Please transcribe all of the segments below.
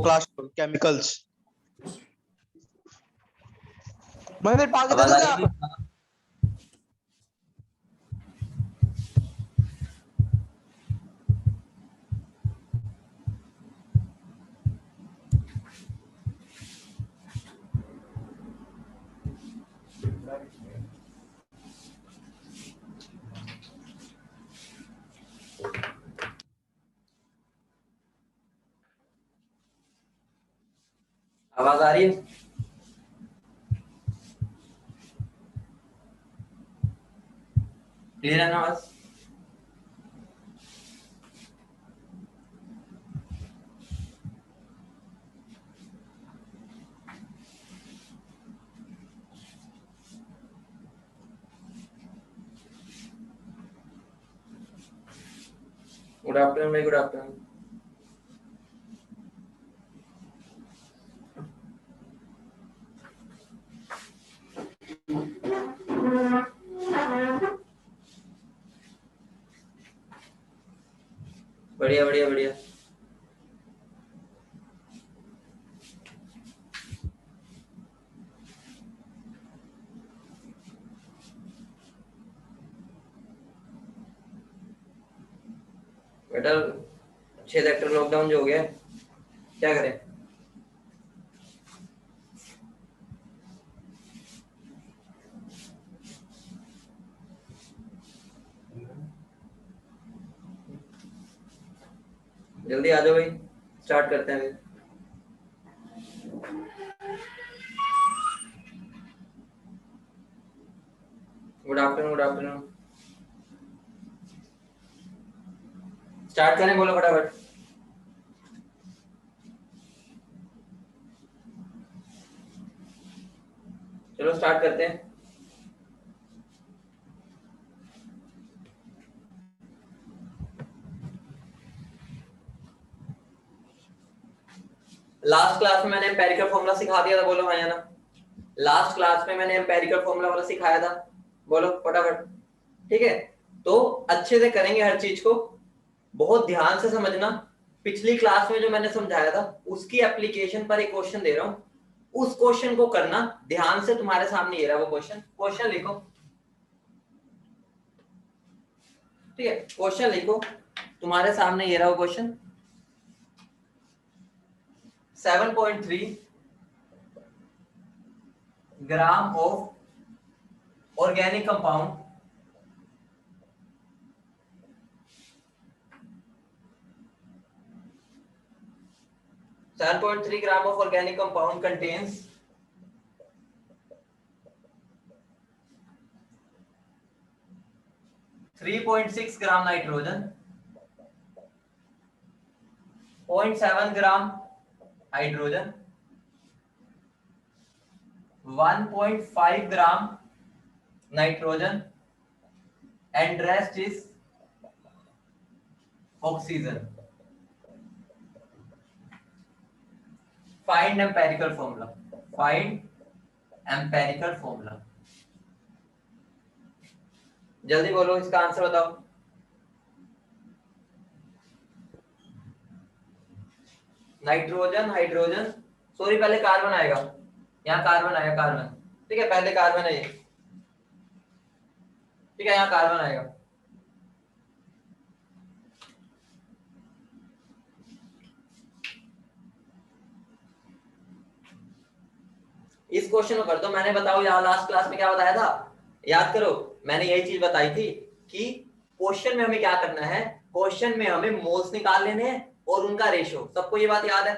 Class chemicals. मैंने पागे दे आवाज दो आ रही क्या? है? आवाज आ रही है? क्लियर है ना आवाज? गुड आफ्टरनून भाई, गुड आफ्टरनून। बढ़िया बढ़िया बढ़िया। बेटा 6 सेक्टर लॉकडाउन जो हो गया है, क्या करें? जल्दी आ जाओ भाई, स्टार्ट करते हैं फिर। Good afternoon, good afternoon. Start करें, बोलो फटाफट। चलो स्टार्ट करते हैं। लास्ट क्लास में मैंने एम्पेरिकल फॉर्मूला सिखा दिया था, बोलो हाँ या ना। लास्ट क्लास में मैंने एम्पेरिकल फॉर्मूला वाला सिखाया था, बोलो फटाफट। ठीक है, तो अच्छे से करेंगे हर चीज को, बहुत ध्यान से समझना। पिछली क्लास में जो मैंने समझाया था उसकी एप्लीकेशन पर एक क्वेश्चन दे रहा हूं, उस क्वेश्चन को करना ध्यान से। तुम्हारे सामने ये रहा वो क्वेश्चन, क्वेश्चन लिखो। ठीक है, क्वेश्चन लिखो, तुम्हारे सामने ये रहा वो question. 7.3 gram of organic compound 7.3 gram of organic compound contains 3.6 gram nitrogen, 0.7 gram hydrogen, 1.5 gram nitrogen, and rest is oxygen. Find empirical formula. Find empirical formula. जल्दी बोलो, इसका आंसर बताओ। नाइट्रोजन, हाइड्रोजन, सॉरी पहले कार्बन आएगा, यहाँ carbon आएगा, carbon. ठीक है, पहले कार्बन है ये। ठीक है, यहाँ कार्बन आएगा। इस क्वेश्चन को कर दो। मैंने बताओ यहाँ लास्ट क्लास में क्या बताया था, याद करो। मैंने यही चीज बताई थी कि क्वेश्चन में हमें क्या करना है, क्वेश्चन में हमें मोल्स निकाल लेने हैं और उनका रेशो। सबको ये बात याद है?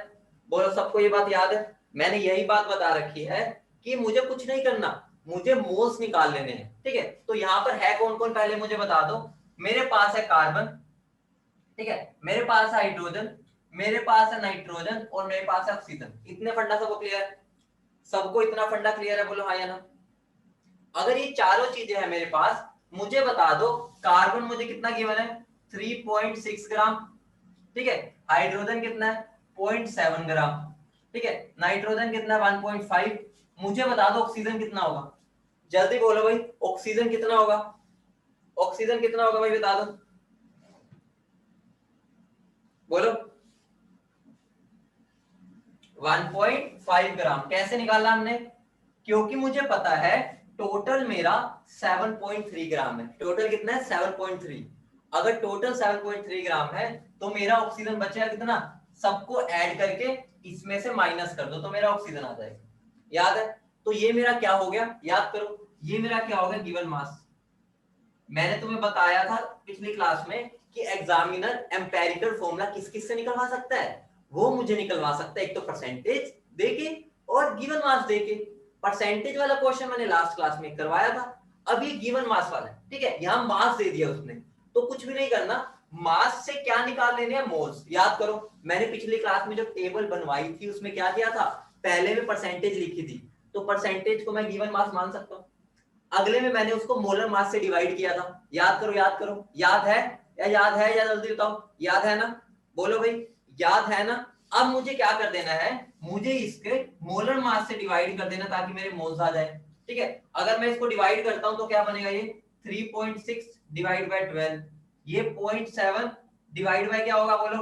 बोलो, सबको ये बात याद है? मैंने यही बात बता रखी है कि मुझे कुछ नहीं करना, मुझे मोल्स निकाल लेने हैं। ठीक है, तो यहाँ पर है कौन कौन, पहले मुझे बता दो। मेरे पास है कार्बन, ठीक है, मेरे पास है हाइड्रोजन, मेरे पास है नाइट्रोजन और मेरे पास है ऑक्सीजन। इतने फंडा सबको क्लियर है? सबको इतना फंडा क्लियर है? बोलो हाँ या ना। अगर ये चारों चीजें हैं मेरे पास, मुझे बता दो कार्बन मुझे कितना गिवन है, 3.6 ग्राम। ठीक है, हाइड्रोजन कितना है, 0.7 ग्राम। ठीक है, नाइट्रोजन कितना है, 1.5। मुझे बता दो ऑक्सीजन कितना होगा। जल्दी बोलो भाई, ऑक्सीजन कितना होगा? ऑक्सीजन कितना होगा भाई, बता दो, बोलो। 1.5 ग्राम। कैसे निकाला हमने? क्योंकि मुझे पता है टोटल मेरा 7.3 ग्राम है। टोटल कितना है? 7.3। अगर टोटल 7.3 ग्राम है तो मेरा ऑक्सीजन बचेगा कितना? सबको ऐड करके इसमें से माइनस कर दो तो मेरा ऑक्सीजन आ जाएगा। याद है? तो ये मेरा क्या हो गया? याद करो, ये मेरा क्या हो गया? Given mass. मैंने तुम्हें बताया था पिछली क्लास में कि एग्जामिनर एम्पेरिकल फॉर्मूला किस किस से निकलवा सकता है? वो मुझे निकलवा सकता है एक तो परसेंटेज देके और गिवन मास देके। परसेंटेज वाला क्वेश्चन मैंने लास्ट क्लास में करवाया था, अब ये गिवन मास वाला है। ठीक है, यहाँ मास दे दिया उसने, तो कुछ भी नहीं करना, मास से क्या निकाल लेने हैं? मोल्स। याद करो, मैंने पिछली क्लास में जो टेबल बनवाई थी उसमें क्या किया था? पहले में परसेंटेज लिखी थी, तो परसेंटेज को मैं गिवन मास मान सकता हूँ। अगले में मैंने उसको मोलर मास से डिवाइड किया था। याद करो, याद करो, याद है या जल्दी बताओ, याद है ना? बोलो भाई, याद है ना? अब मुझे क्या कर देना है? मुझे इसके मोलर मास से डिवाइड कर देना ताकि मेरे मोल्स आ जाए। ठीक है, अगर मैं इसको डिवाइड करता हूं तो क्या बनेगा? ये 3.6 डिवाइड बाय 12, ये 0.7 डिवाइड बाय क्या होगा? बोलो।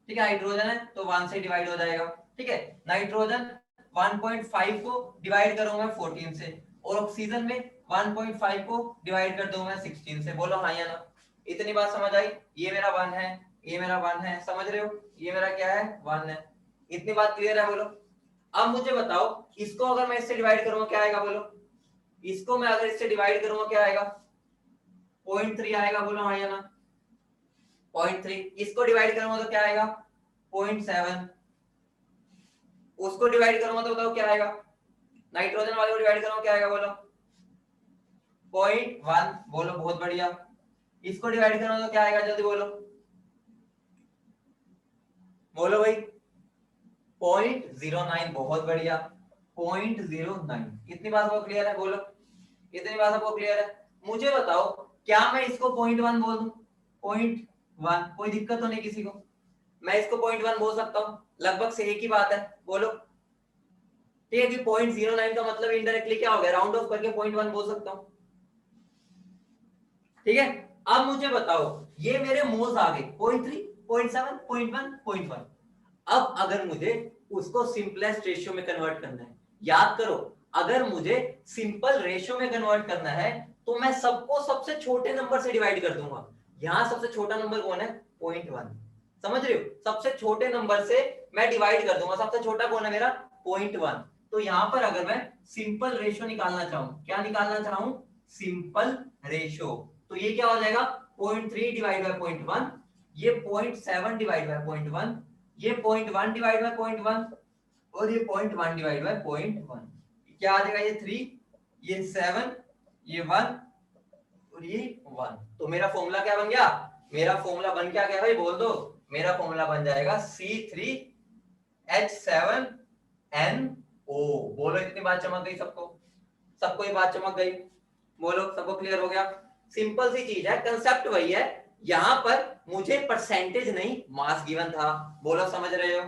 ठीक है, हाइड्रोजन है तो 1 से डिवाइड हो जाएगा। ठीक है, नाइट्रोजन 1.5 को डिवाइड करूंगा 14 से, और ऑक्सीजन में 1.5 को डिवाइड कर दूंगा 16 से। बोलो हाँ या ना? इतनी बात समझ आई? ये मेरा 1 है, ये मेरा 1 है, समझ रहे हो? ये मेरा क्या है? 1 है। इतनी बात क्लियर है? बोलो। अब मुझे बताओ, इसको अगर मैं इससे डिवाइड करूंगा क्या आएगा? बोलो। इसको मैं अगर इससे डिवाइड करूंगा क्या आएगा? 0.3 आएगा। बोलो हाँ या ना? 0.3। इसको डिवाइड करूंगा तो क्या आएगा? 0.7। उसको डिवाइड करूंगा तो बताओ क्या आएगा? नाइट्रोजन वाले को डिवाइड करूंगा क्या आएगा? बोलो। 0.1। बोलो, बहुत बढ़िया। इसको डिवाइड करूंगा तो क्या आएगा? जल्दी बोलो, बोलो भाई। 0.09। बहुत बढ़िया, 0.09। कितनी बात आपको क्लियर है? बोलो, कितनी बात आपको क्लियर है? मुझे बताओ, क्या मैं इसको 0.1 बोल दूं? 0.1 कोई दिक्कत तो नहीं किसी को? मैं इसको 0.1 बोल सकता हूं, लगभग से एक ही बात है। बोलो। ठीक है, कि 0.09 का मतलब इनडायरेक्टली क्या हो गया? राउंड ऑफ करके 0.1 बोल सकता हूं। ठीक है, अब मुझे बताओ, ये मेरे मोल्स आ गए 0.3, 0.7, 0.1, 0.1। अब अगर मुझे उसको सिंपलेस्ट रेशियो में कन्वर्ट करना है, याद करो, अगर मुझे सिंपल रेशियो में कन्वर्ट करना है तो मैं सबको सबसे छोटे नंबर से डिवाइड कर दूंगा। यहां सबसे छोटा नंबर कौन है? 0.1। समझ रहे हो? सबसे छोटे नंबर से मैं डिवाइड कर दूंगा। सबसे छोटा कौन है मेरा? 0.1। तो यहां पर अगर मैं सिंपल रेशियो निकालना चाहूं, क्या निकालना चाहूं? सिंपल रेशियो, तो ये क्या हो जाएगा? 0.3 डिवाइड बाय 0.1, ये 0.7 डिवाइड बाय 0.1, ये 0.1 डिवाइड बाय 0.1, और ये 0.1 डिवाइड बाय 0.1। क्या आ जाएगा? ये 3, ये 7, ये 1 और ये 1। तो मेरा फॉर्मूला क्या बन गया? मेरा फॉर्मूला बन क्या गया भाई? बोल दो। मेरा फॉर्मूला बन जाएगा C3H7NO। बोलो, इतनी बात चमक गई सबको? सबको ये बात चमक गई? बोलो, सबको क्लियर हो गया? सिंपल सी चीज है, कंसेप्ट वही है। यहां पर मुझे परसेंटेज नहीं, मास गिवन था। बोलो समझ रहे हो?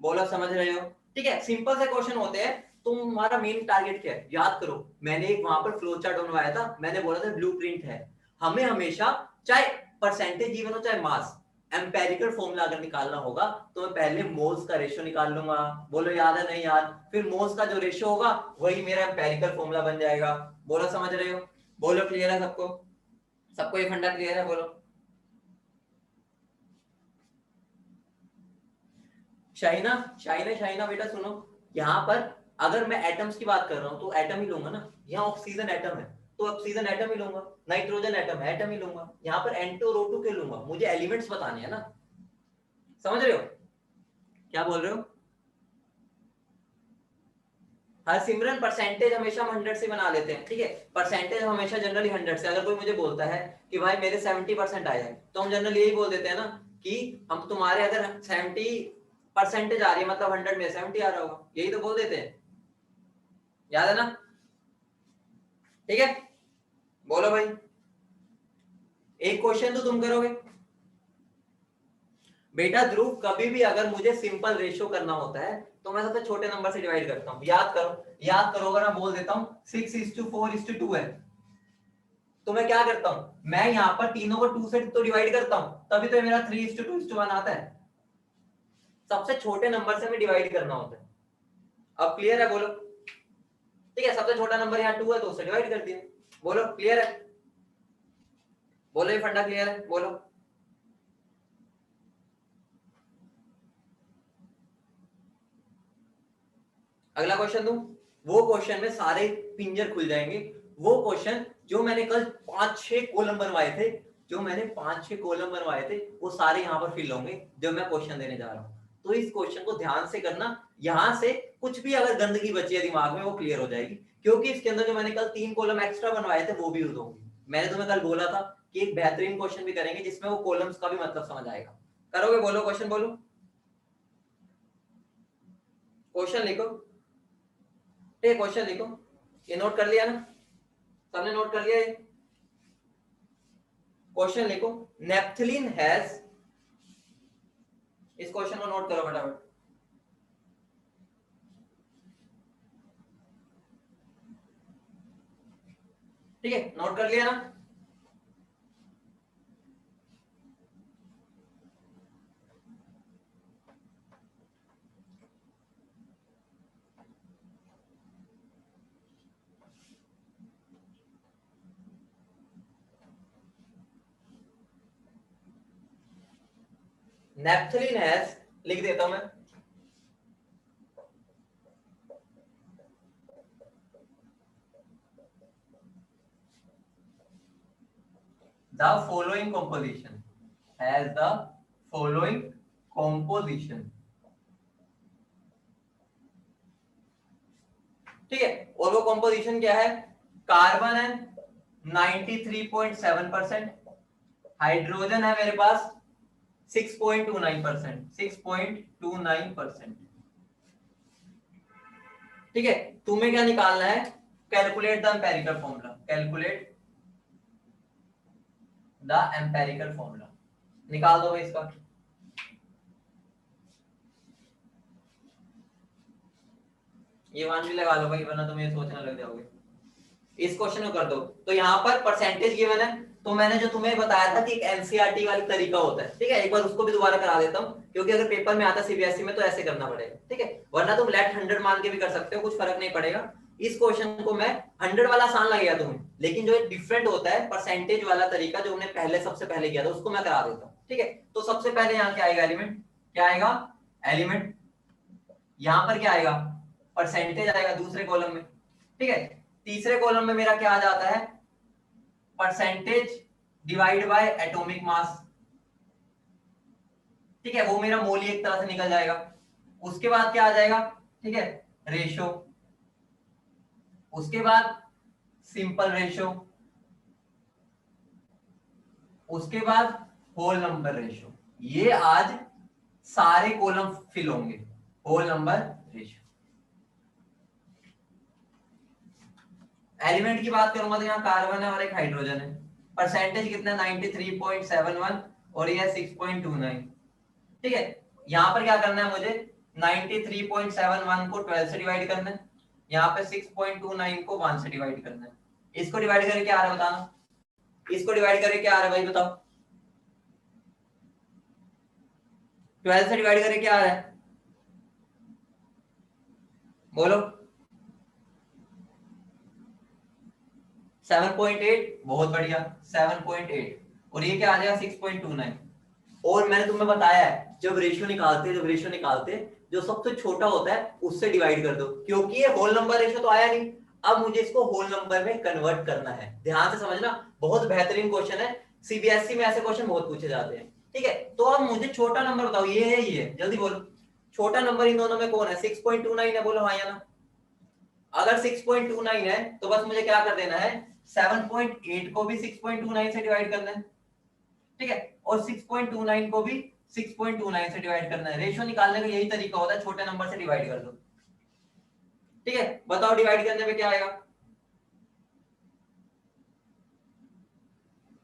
बोलो समझ रहे हो? ठीक है, सिंपल से क्वेश्चन होते हैं। तुम्हारा मेन टारगेट क्या है? याद करो, मैंने एक वहां पर फ्लो चार्ट बनवाया था, मैंने बोला था ब्लूप्रिंट है। हमें हमेशा चाहे परसेंटेज गिवन हो चाहे मास, एम्पेरिकल फॉर्मूला अगर निकालना होगा तो मैं पहले मोल्स का रेशियो निकाल लूंगा। बोलो याद है? नहीं याद? फिर मोल्स का जो रेशियो होगा वही मेरा एम्पेरिकल फॉर्मूला बन जाएगा। बोलो समझ रहे हो? बोलो क्लियर है सबको? सबको ये फंडा क्लियर है? बोलो। शाइना, शाइना, शाइना बेटा सुनो, यहाँ पर अगर मैं एटम्स की बात कर रहा हूँ तो एटम ही लूंगा ना। यहाँ ऑक्सीजन एटम है तो ऑक्सीजन एटम ही लूंगा, नाइट्रोजन एटम है एटम ही लूंगा। यहाँ पर N2 और O2 के लूंगा, मुझे एलिमेंट्स बताने हैं ना। समझ रहे हो? क्या बोल रहे हो? हर सिमरन परसेंटेज हमेशा हम 100 से बना लेते हैं। ठीक है, परसेंटेज हमेशा जनरली 100 से। अगर कोई मुझे बोलता है कि भाई मेरे 70% आया है तो हम जनरली यही बोल देते हैं ना कि हम तुम्हारे अगर 70% आ रही है मतलब 100 में 70 आ रहा होगा, यही तो बोल देते हैं। याद है ना? ठीक है, बोलो भाई। एक क्वेश्चन तो तुम करोगे बेटा ध्रुव, कभी भी अगर मुझे सिंपल रेशियो करना होता है तो मैं सबसे छोटे नंबर से डिवाइड करता हूं। याद करो, याद करो, अगर मैं बोल देता हूं 6:4:2 है तो मैं क्या करता हूं? मैं यहां पर तीनों को 2 से तो डिवाइड करता हूं, तभी तो मेरा 3:2:1 आता है। सबसे छोटे नंबर से हमें डिवाइड करना होता है। अब क्लियर है? बोलो। ठीक है, सबसे छोटा नंबर यहाँ 2 है तो उससे डिवाइड कर दिए। बोलो क्लियर है? बोलो ये फंडा क्लियर है? बोलो। अगला क्वेश्चन दूं? वो क्वेश्चन में सारे पिंजर खुल जाएंगे। वो क्वेश्चन जो मैंने कल 5-6 कॉलम बनवाए थे, वो सारे यहाँ पर फिल होंगे जो मैं क्वेश्चन देने जा रहा हूँ। तो इस क्वेश्चन को ध्यान से करना, यहाँ से कुछ भी अगर गंदगी बची है दिमाग में वो क्लियर हो जाएगी, क्योंकि इसके अंदर जो मैंने कल 3 कॉलम एक्स्ट्रा बनवाए थे वो भी यूज होंगे। मैंने तुम्हें कल बोला था कि एक बेहतरीन क्वेश्चन भी करेंगे जिसमें वो कॉलम्स का भी मतलब समझ आएगा। करोगे? बोलो क्वेश्चन बोलो। क्वेश्चन लिखो। ठीक है, क्वेश्चन लिखो। ये नोट कर लिया ना? सबने नोट कर लिया? ये क्वेश्चन लिखो। नेप्थलीन हैज, इस क्वेश्चन को नोट करो फटाफट। ठीक है, नोट कर लिया ना? नेप्थलीन हैज, लिख देता हूं मैं। The following composition has the following composition। ठीक है, और वो composition क्या है? कार्बन है 93.7%, हाइड्रोजन है मेरे पास 6.29%, 6.29%। ठीक है, तुम्हें क्या निकालना है? Calculate the empirical formula, calculate the empirical formula. निकाल दो भाई इसका। ये मान भी लगा लो भाई, वरना तुम ये सोचने लग जाओगे। इस क्वेश्चन को कर दो। तो यहाँ पर परसेंटेज गिवन है, तो मैंने जो तुम्हें बताया था कि एक एनसीईआरटी वाली तरीका होता है, ठीक है, एक बार उसको भी दोबारा करा देता हूँ, क्योंकि अगर पेपर में आता सीबीएसई में तो ऐसे करना पड़ेगा। ठीक है, वरना तुम लेट 100 मान के भी कर सकते हो, कुछ फर्क नहीं पड़ेगा। इस क्वेश्चन को मैं 100 वाला आसान लगेगा तुम्हें, लेकिन जो डिफरेंट होता है परसेंटेज वाला तरीका जो हमने पहले सबसे पहले किया था उसको मैं करा देता हूँ। ठीक है, तो सबसे पहले यहाँ क्या आएगा? एलिमेंट। क्या आएगा? एलिमेंट। यहाँ पर क्या आएगा? परसेंटेज आएगा दूसरे कॉलम में। ठीक है, तीसरे कॉलम में मेरा क्या आ जाता है? Percentage divide by atomic mass. ठीक है, वो मेरा मोल एक तरह से निकल जाएगा। उसके बाद क्या आ जाएगा? ठीक है, रेशो। उसके बाद सिंपल रेशो। उसके बाद होल नंबर रेशो। ये आज सारे कॉलम फिल होंगे, होल नंबर रेशो। एलिमेंट की बात करूंगा तो यहाँ कार्बन है और एक हाइड्रोजन है। परसेंटेज कितना? 93.71 और ये 6.29। ठीक है, यहाँ पर क्या करना है मुझे? 93.71 को 12 से डिवाइड करना है, यहाँ पे 6.29 को 1 से डिवाइड करना है। इसको डिवाइड करके क्या आ रहा है बताना? इसको डिवाइड करके क्या आ रहा है भाई बताओ? 12 से डिवाइड करके क्या आ रहा है? बोलो। 7.8। बहुत बढ़िया, 7.8। और ये क्या आ जाएगा? 6.29। और मैंने तुम्हें बताया है जब रेशियो निकालते जो सबसे छोटा होता है उससे डिवाइड कर दो, क्योंकि ये होल नंबर रेशियो तो आया नहीं। अब मुझे इसको होल नंबर में कन्वर्ट करना है। ध्यान से समझना, बहुत बेहतरीन क्वेश्चन है। सीबीएसई में ऐसे क्वेश्चन बहुत पूछे जाते हैं। ठीक है, तो अब मुझे छोटा नंबर बताओ। ये है, ये जल्दी बोलो। छोटा नंबर इन दोनों में कौन है? 6.29 है। बोलो हाँ या ना। अगर 6.29 है तो बस मुझे क्या कर देना है? 7.8 को भी 6.29 से डिवाइड करना है। ठीक है, और 6.29 को भी 6.29 से डिवाइड करना है। रेशियो निकालने का यही तरीका होता है, छोटे नंबर से डिवाइड कर दो। ठीक है, बताओ डिवाइड करने पे क्या आएगा?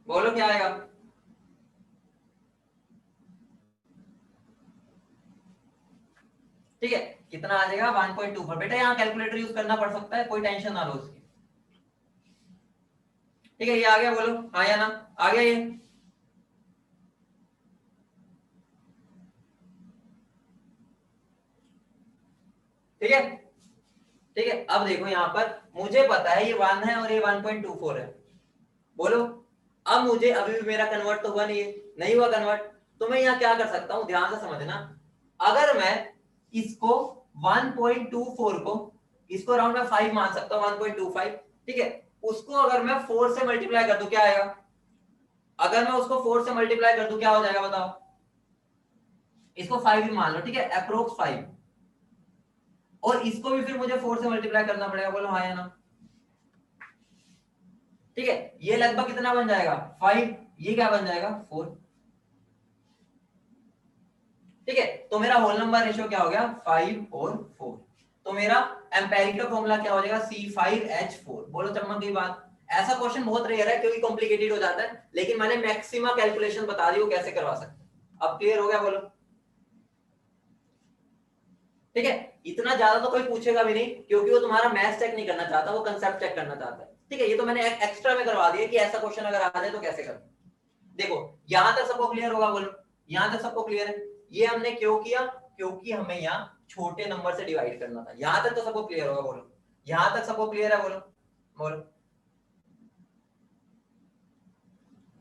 बोलो क्या आएगा? ठीक है, कितना आ जाएगा? 1.24। बेटा यहाँ कैलकुलेटर यूज करना पड़ सकता है, कोई टेंशन ना लो उसकी। ठीक है, ये आ गया? बोलो हाँ या ना। आ गया ये? ठीक है ठीक है। अब देखो यहाँ पर मुझे पता है ये 1 है और ये 1.24 है, बोलो। अब मुझे अभी भी मेरा कन्वर्ट तो हुआ नहीं है, नहीं हुआ कन्वर्ट, तो मैं यहाँ क्या कर सकता हूँ, ध्यान से समझना। अगर मैं इसको 1.24 को, इसको अराउंड में 5 मान सकता हूँ, 1.25, ठीक है। उसको अगर मैं 4 से मल्टीप्लाई कर दूं क्या आएगा, अगर मैं उसको 4 से मल्टीप्लाई कर दूं क्या हो जाएगा बताओ। इसको 5 ही मान लो, ठीक है, अप्रोक्स 5, और इसको भी फिर मुझे 4 से मल्टीप्लाई करना पड़ेगा, बोलो हाँ या ना। ठीक है, ये लगभग कितना बन जाएगा 5, ये क्या बन जाएगा 4। ठीक है, तो मेरा होल नंबर रेशियो क्या हो गया 5 और 4। तो मेरा एम्पेरिकल फॉर्मूला क्या हो जाएगा C5H4। बोलो चमक गई बात। ऐसा क्वेश्चन बहुत रेयर है क्योंकि कॉम्प्लिकेटेड हो जाता है, लेकिन मैंने मैक्सिमम कैलकुलेशन बता दी वो कैसे करवा सकते। अब क्लियर हो गया बोलो। ठीक है, इतना ज्यादा तो कोई पूछेगा भी नहीं क्योंकि वो तुम्हारा मैथ्स चेक नहीं करना चाहता, वो कंसेप्ट चेक करना चाहता है। ठीक है, ये तो मैंने एक्स्ट्रा में करवा दिया कि ऐसा क्वेश्चन अगर आ जाए तो कैसे कर। देखो यहां तक सबको क्लियर होगा बोलो, यहां तक सबको क्लियर है। ये हमने क्यों किया, क्योंकि हमें यहाँ छोटे नंबर से डिवाइड करना था। यहां तक तो सबको क्लियर होगा बोलो, यहां तक सबको क्लियर है बोलो बोलो।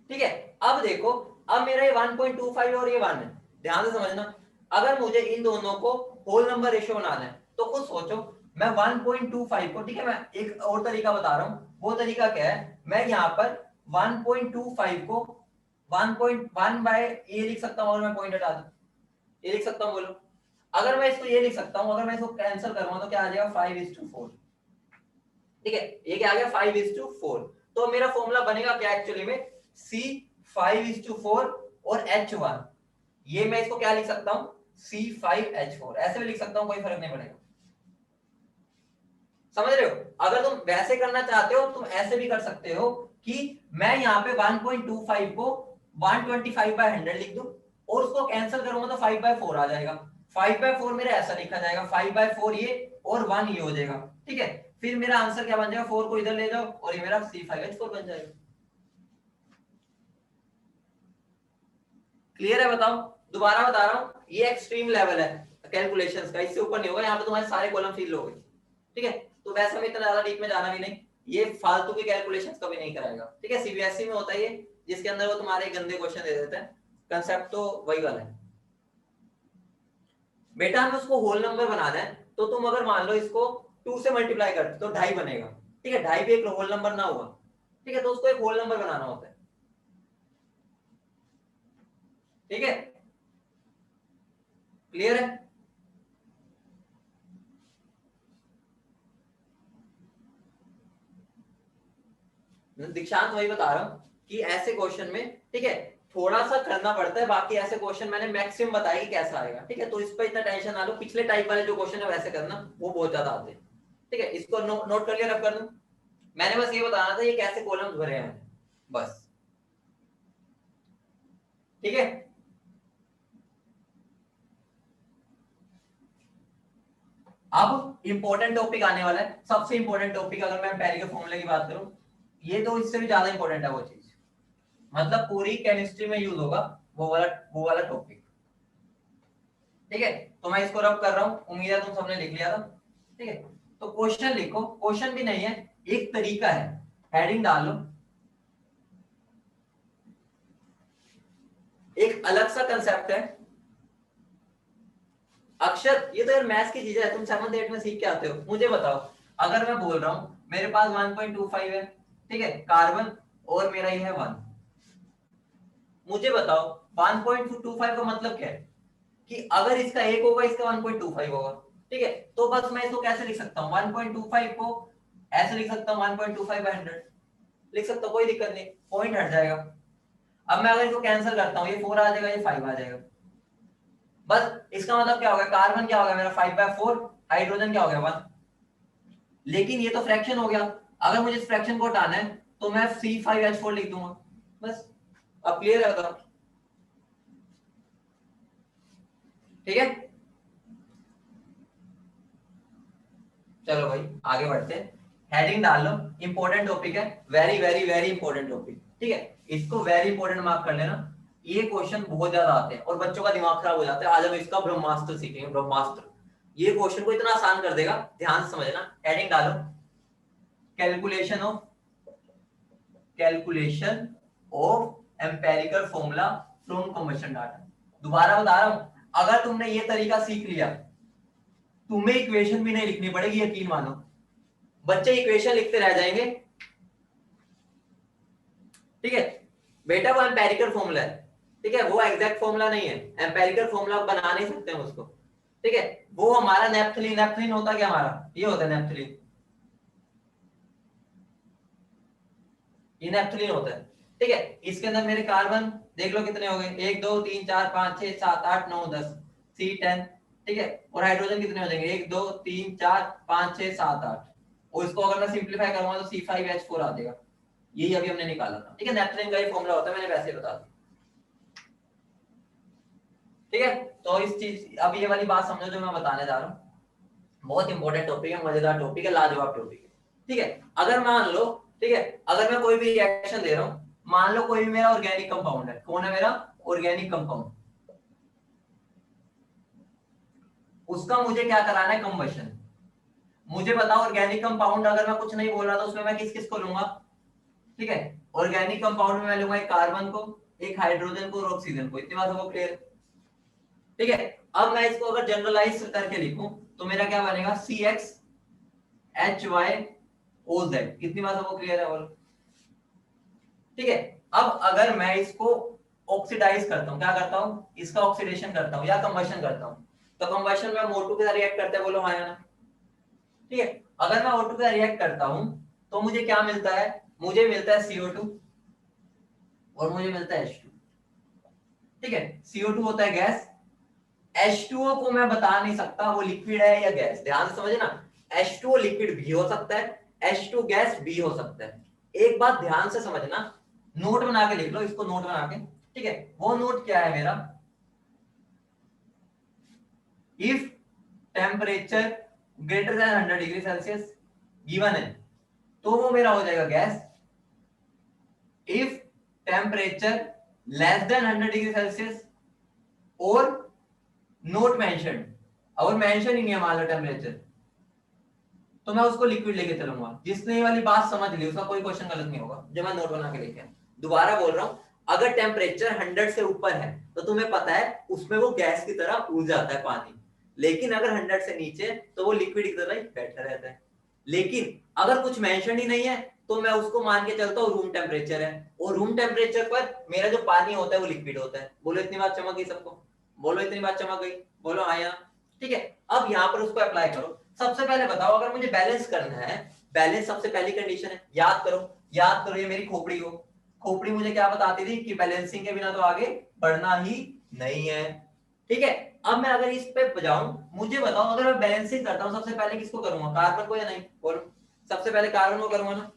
ठीक है, अब देखो, अब मेरा ये 1.25 और ये 1 है, ध्यान से समझना। अगर मुझे इन दोनों को होल नंबर रेशियो बनाना है तो खुद सोचो, मैं 1.25 को, ठीक है, मैं एक और तरीका बता रहा हूं। वो तरीका क्या है, मैं यहाँ पर 1.25 को 1.1 बाय ए लिख सकता हूं, और मैं पॉइंट हटा दूं, ये लिख सकता हूं बोलो। अगर मैं इसको ये लिख सकता हूं, अगर मैं इसको कैंसिल करूंगा तो क्या आ जाएगा 5:4। ठीक है, ये क्या आ गया 5:4। तो मेरा फॉर्मूला बनेगा क्या एक्चुअली में, C5:4 और H1। ये मैं इसको क्या लिख सकता हूं C5H4, ऐसे भी लिख सकता हूं, कोई फर्क नहीं पड़ेगा। समझ रहे हो, अगर तुम वैसे करना चाहते हो तुम ऐसे भी कर सकते हो कि मैं यहाँ पे 1.25 को 125/100 लिख दूं, और उसको कैंसिल करूंगा तो 5/4 आ जाएगा। 5/4 मेरा ऐसा लिखा जाएगा, 5/4 ये और 1 ये हो जाएगा। ठीक है, फिर मेरा आंसर क्या बन जाएगा, 4 को इधर ले जाओ और ये मेरा C5H4 बन जाएगा। क्लियर है, बताओ। दोबारा बता रहा हूं, ये एक्सट्रीम लेवल है कैलकुलेशंस का, इससे ऊपर नहीं होगा। यहाँ पे तुम्हारे सारे कॉलम फिल हो गए। ठीक है, तो वैसे में इतना ज्यादा डीप में जाना भी नहीं, ये फालतू की कैलकुलेशंस कभी नहीं कराएगा। ठीक है, सीबीएसई में होता है ये, जिसके अंदर वो तुम्हारे गंदे क्वेश्चन दे देते हैं। कंसेप्ट तो वही वाला है। बेटा हमें उसको होल नंबर बनाना है, तो तुम अगर मान लो इसको 2 से मल्टीप्लाई करते तो 2.5 बनेगा। ठीक है, 2.5 भी एक होल नंबर ना हुआ। ठीक है, तो उसको एक होल नंबर बनाना होता है। ठीक है, क्लियर है। दीक्षांत वही बता रहा हूं कि ऐसे क्वेश्चन में, ठीक है, थोड़ा सा करना पड़ता है, बाकी ऐसे क्वेश्चन मैंने मैक्सिमम बताया कि कैसा आएगा। ठीक है, तो इस पर इतना टेंशन ना लो, पिछले टाइप वाले जो क्वेश्चन है वैसे करना, वो बहुत ज्यादा आते हैं। ठीक है, इसको नोट कर लिया, रब कर दूं। मैंने बस ये बताना था ये कैसे कॉलम्स भरे हैं, बस। ठीक है, अब इंपॉर्टेंट टॉपिक आने वाला है, सबसे इंपॉर्टेंट टॉपिक। अगर मैं एम्पिरिकल फॉर्मूले की बात करूं, ये तो इससे भी ज्यादा इंपॉर्टेंट है वो चीज, मतलब पूरी केमिस्ट्री में यूज होगा वो वाला टॉपिक। ठीक है, तो मैं इसको रब कर रहा हूं, उम्मीद है तुम सबने लिख लिया था। ठीक है, तो क्वेश्चन लिखो, क्वेश्चन भी नहीं है, एक तरीका है, हेडिंग डाल लो, एक अलग सा कंसेप्ट है अक्षर। ये तो यार मैथ्स की चीज है, तुम 7th 8th में सीख के आते हो। मुझे बताओ, अगर मैं बोल रहा हूं मेरे पास 1.25 है, ठीक है, कार्बन, और मेरा ये है 1, मुझे बताओ 1.25 का मतलब क्या है, कि अगर इसका 1 होगा इसका 1.25 होगा। ठीक है, तो बस मैं इसको कैसे लिख सकता हूँ, 1.25 को ऐसे लिख सकता हूँ, 1.25/100 लिख सकता हूँ, कोई दिक्कत नहीं, पॉइंट हट जाएगा। अब मैं अगर इसको कैंसिल करता हूँ, ये 4 आ जाएगा, ये 5 आ जाएगा। बस इसका मतलब क्या होगा, कार्बन क्या होगा मेरा 5/4, हाइड्रोजन क्या हो गया 1। लेकिन ये तो फ्रैक्शन हो गया, अगर मुझे इस फ्रैक्शन को हटाना है तो मैं C5H4 लिख दूंगा, बस। अब क्लियर है, बताओ। ठीक है, चलो भाई आगे बढ़ते हैं। हेडिंग डाल लो, इंपॉर्टेंट टॉपिक है, very very very important topic. ठीक है, इसको वेरी इंपॉर्टेंट मार्क कर लेना। ये क्वेश्चन बहुत ज्यादा आते हैं और बच्चों का दिमाग खराब हो जाता है, आज हम इसका ब्रह्मास्त्र सीखेंगे, ब्रह्मास्त्र। ये क्वेश्चन को इतना आसान कर देगा, ध्यान से समझना। हेडिंग डालो, calculation of empirical formula from combustion data. दोबारा बता रहा हूं, अगर तुमने ये तरीका सीख लिया, तुम्हें इक्वेशन भी नहीं लिखनी पड़ेगी, यकीन मानो। बच्चे इक्वेशन लिखते रह जाएंगे, ठीक है बेटा, वो एम्पेरिकल फॉर्मूला है, ठीक है, वो एग्जैक्ट फॉर्मूला नहीं है, एम्पेरिकल फॉर्मूला बना नहीं सकते हम उसको, ठीक है। वो हमारा नेप्थलीन, नेप्थलीन होता क्या हमारा, ये होता है नेप्थलीन, ये नेप्थलीन होता है, ठीक है। इसके अंदर मेरे कार्बन देख लो कितने हो गए, 1 2 3 4 5 6 7 8 9 10, C10, ठीक है। और हाइड्रोजन कितने हो जाएंगे, 1 2 3 4 5 6 7 8, और इसको अगर मैं सिंपलीफाई करूंगा तो C5H4 आ जाएगा। यही अभी हमने निकाला था, ठीक है। नेप्थलीन का ही फॉर्मूला होता है, मैंने वैसे ही बता दिया, ठीक है। तो इस चीज, अब ये वाली बात समझो जो मैं बताने जा रहा हूँ, बहुत इंपॉर्टेंट टॉपिक है, मजेदार टॉपिक है, लाजवाब टॉपिक है, ठीक है। अगर मान लो, ठीक है, अगर मैं कोई भी रिएक्शन दे रहा हूं, मान लो कोई भी मेरा ऑर्गेनिक कंपाउंड है, कौन है मेरा ऑर्गेनिक कंपाउंड, उसका मुझे क्या कराना है, कंबशन। मुझे बताओ ऑर्गेनिक कंपाउंड, अगर मैं कुछ नहीं बोल रहा तो उसमें मैं किस किस को लूंगा, ठीक है। ऑर्गेनिक कंपाउंड में मैं लूंगा एक कार्बन को, एक हाइड्रोजन को और ऑक्सीजन को, इतनी बात सबको क्लियर, ठीक है। अब मैं इसको अगर जनरलाइज करके लिखूं तो मेरा क्या बनेगा, CXHYOZ, कितनी बात सबको क्लियर है, और ठीक है। अब अगर मैं इसको ऑक्सीडाइज करता हूं, क्या करता हूं, इसका ऑक्सीडेशन करता हूं या कंबशन करता हूं, तो कंबशन में हम O2 के साथ रिएक्ट करते हैं, बोलो हाँ या ना, ठीक है। अगर मैं O2 के साथ रिएक्ट करता हूं तो मुझे क्या मिलता है, मुझे मिलता है CO2 और मुझे मिलता है H2, ठीक है। CO2 होता है गैस, H2O को मैं बता नहीं सकता वो लिक्विड है या गैस, ध्यान से समझे ना। H2O लिक्विड भी हो सकता है, H2 गैस भी हो सकता है। एक बात ध्यान से समझना, नोट बना के लिख लो इसको, नोट बना के, ठीक है। वो नोट क्या है मेरा, if temperature greater than 100 degree Celsius given है तो वो मेरा हो जाएगा gas, if temperature less than 100 degree Celsius और नोट मेंशन्ड, और मेंशन ही नहीं है मान लो टेम्परेचर, तो मैं उसको लिक्विड लेके चलूंगा। जिसने ये वाली बात समझ ली उसका कोई क्वेश्चन गलत नहीं होगा, जो मैं नोट बना के लेके। दोबारा बोल रहा हूं, अगर टेम्परेचर 100 से ऊपर है तो तुम्हें पता है उसमें वो गैस की तरह उड़ जाता है पानी, लेकिन अगर 100 से नीचे तो वो लिक्विड की तरह ही बैठा रहता है। लेकिन अगर कुछ मेंशन ही नहीं है तो मैं उसको मान के चलता हूँ रूम टेम्परेचर है, और रूम टेम्परेचर पर मेरा जो पानी होता है वो लिक्विड होता है। बोलो इतनी बात चमक गई सबको, बोलो इतनी बात चमक गई, बोलो हाँ या, ठीक है। अब यहाँ पर उसको अप्लाई करो। सबसे पहले बताओ, अगर मुझे बैलेंस करना है, बैलेंस सबसे पहली कंडीशन है, याद करो, याद करो, ये मेरी खोपड़ी हो, खोपड़ी मुझे क्या बताती थी कि बैलेंसिंग के बिना तो आगे बढ़ना ही नहीं है, ठीक है। अब मैं अगर इस पे जाऊं, मुझे बताओ अगर मैं बैलेंसिंग करता हूं सबसे पहले किसको करूंगा, कार्बन को या नहीं, बोलो। सबसे पहले कार्बन को करूंगा ना,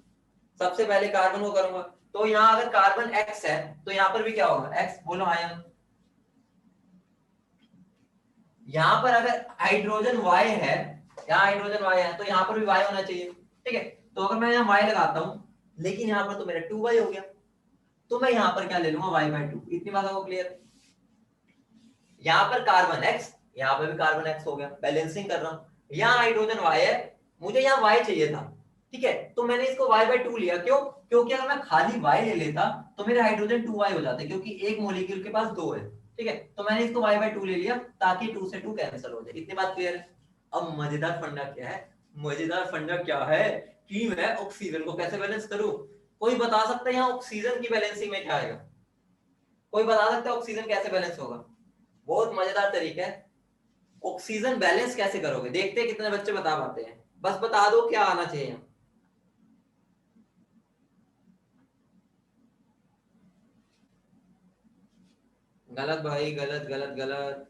सबसे पहले कार्बन को करूंगा, तो यहाँ अगर कार्बन X है तो यहाँ पर भी क्या होगा, X, बोलो हाँ या, यहाँ पर अगर हाइड्रोजन Y है, यहाँ हाइड्रोजन Y है तो यहाँ पर भी Y होना चाहिए, ठीक है। तो अगर मैं यहाँ Y लगाता हूँ, लेकिन यहाँ पर तो मेरा 2Y हो गया, तो मैं यहाँ पर क्या ले लूंगा, Y/2, इतनी बात आपको क्लियर। यहाँ पर कार्बन X, यहाँ पर भी कार्बन X हो गया, बैलेंसिंग कर रहा हूँ। यहाँ हाइड्रोजन Y है, मुझे यहाँ Y चाहिए था, ठीक है, तो मैंने इसको Y/2 लिया, क्यों, क्योंकि अगर मैं खाली Y ले लेता तो मेरे हाइड्रोजन 2Y हो जाते, क्योंकि एक मोलिक्यूल के पास 2 है, ठीक है। तो मैंने इसको Y/2 ले लिया ताकि 2 से 2 कैंसिल हो जाए, इतनी बात क्लियर है। अब मजेदार फंडा क्या है, मजेदार फंडा क्या है कि मैं ऑक्सीजन को कैसे बैलेंस करूं। कोई बता सकता है यहाँ ऑक्सीजन की बैलेंसिंग में क्या आएगा, कोई बता सकता है ऑक्सीजन कैसे बैलेंस होगा। बहुत मजेदार तरीका है, ऑक्सीजन बैलेंस कैसे करोगे, देखते हैं कितने बच्चे बता पाते हैं, बस बता दो क्या आना चाहिए। गलत भाई, गलत गलत गलत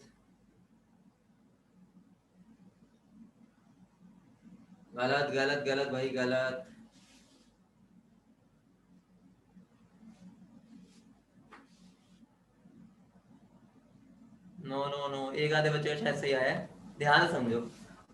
गलत गलत गलत भाई गलत। नो नो नो, एक आधे बच्चे का शायद सही आया है, ध्यान से समझो।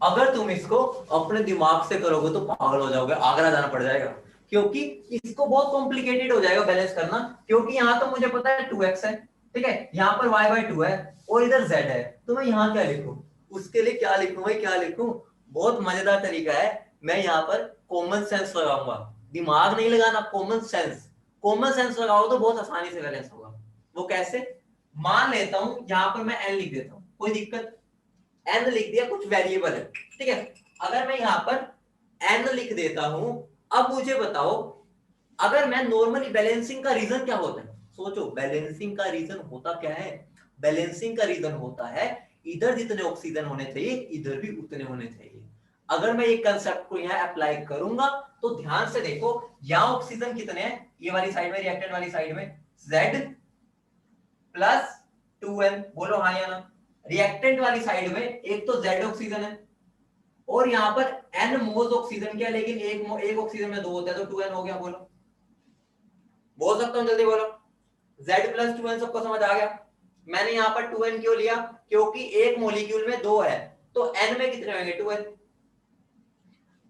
अगर तुम इसको अपने दिमाग से करोगे तो पागल हो जाओगे, आगरा जाना पड़ जाएगा, क्योंकि इसको बहुत कॉम्प्लिकेटेड हो जाएगा बैलेंस करना। क्योंकि यहाँ तो मुझे पता है 2x है, ठीक है, यहाँ पर y/2 है और इधर z है, तो मैं यहाँ क्या लिखूं, उसके लिए क्या लिखूं भाई, क्या लिखूं? बहुत मजेदार तरीका है। मैं यहाँ पर कॉमन सेंस लगाऊंगा, दिमाग नहीं लगाना, कॉमन सेंस। कॉमन सेंस लगाओ तो बहुत आसानी से बैलेंस होगा। वो कैसे? मान लेता हूं यहाँ पर मैं n लिख देता हूं, कोई दिक्कत? n लिख दिया, कुछ वेरिएबल है, ठीक है। अगर मैं यहाँ पर n लिख देता हूं, अब मुझे बताओ, अगर मैं नॉर्मली बैलेंसिंग का रीजन क्या होता है? सोचो, बैलेंसिंग का रीजन होता क्या है? बैलेंसिंग का रीजन होता है इधर जितने ऑक्सीजन होने चाहिए इधर भी उतने होने चाहिए। अगर मैं ये कंसेप्ट को यहाँ अप्लाई करूंगा तो ध्यान से देखो, यहाँ ऑक्सीजन कितने हैं, ये वाली साइड में, रिएक्टेंट वाली साइड में Z प्लस 2n, बोलो हाँ या ना। रिएक्टेंट वाली साइड में एक तो Z ऑक्सीजन है और यहाँ पर n मोल्स ऑक्सीजन क्या, लेकिन एक ऑक्सीजन में 2 होता है, तो 2n हो गया। बोलो, बोल सकता हूँ, जल्दी बोलो। Z प्लस 2n सबको समझ आ गया? मैंने यहाँ पर 2n क्यों लिया? क्योंकि एक मॉलिक्यूल में 2 है, तो n में कितने होंगे? 2n।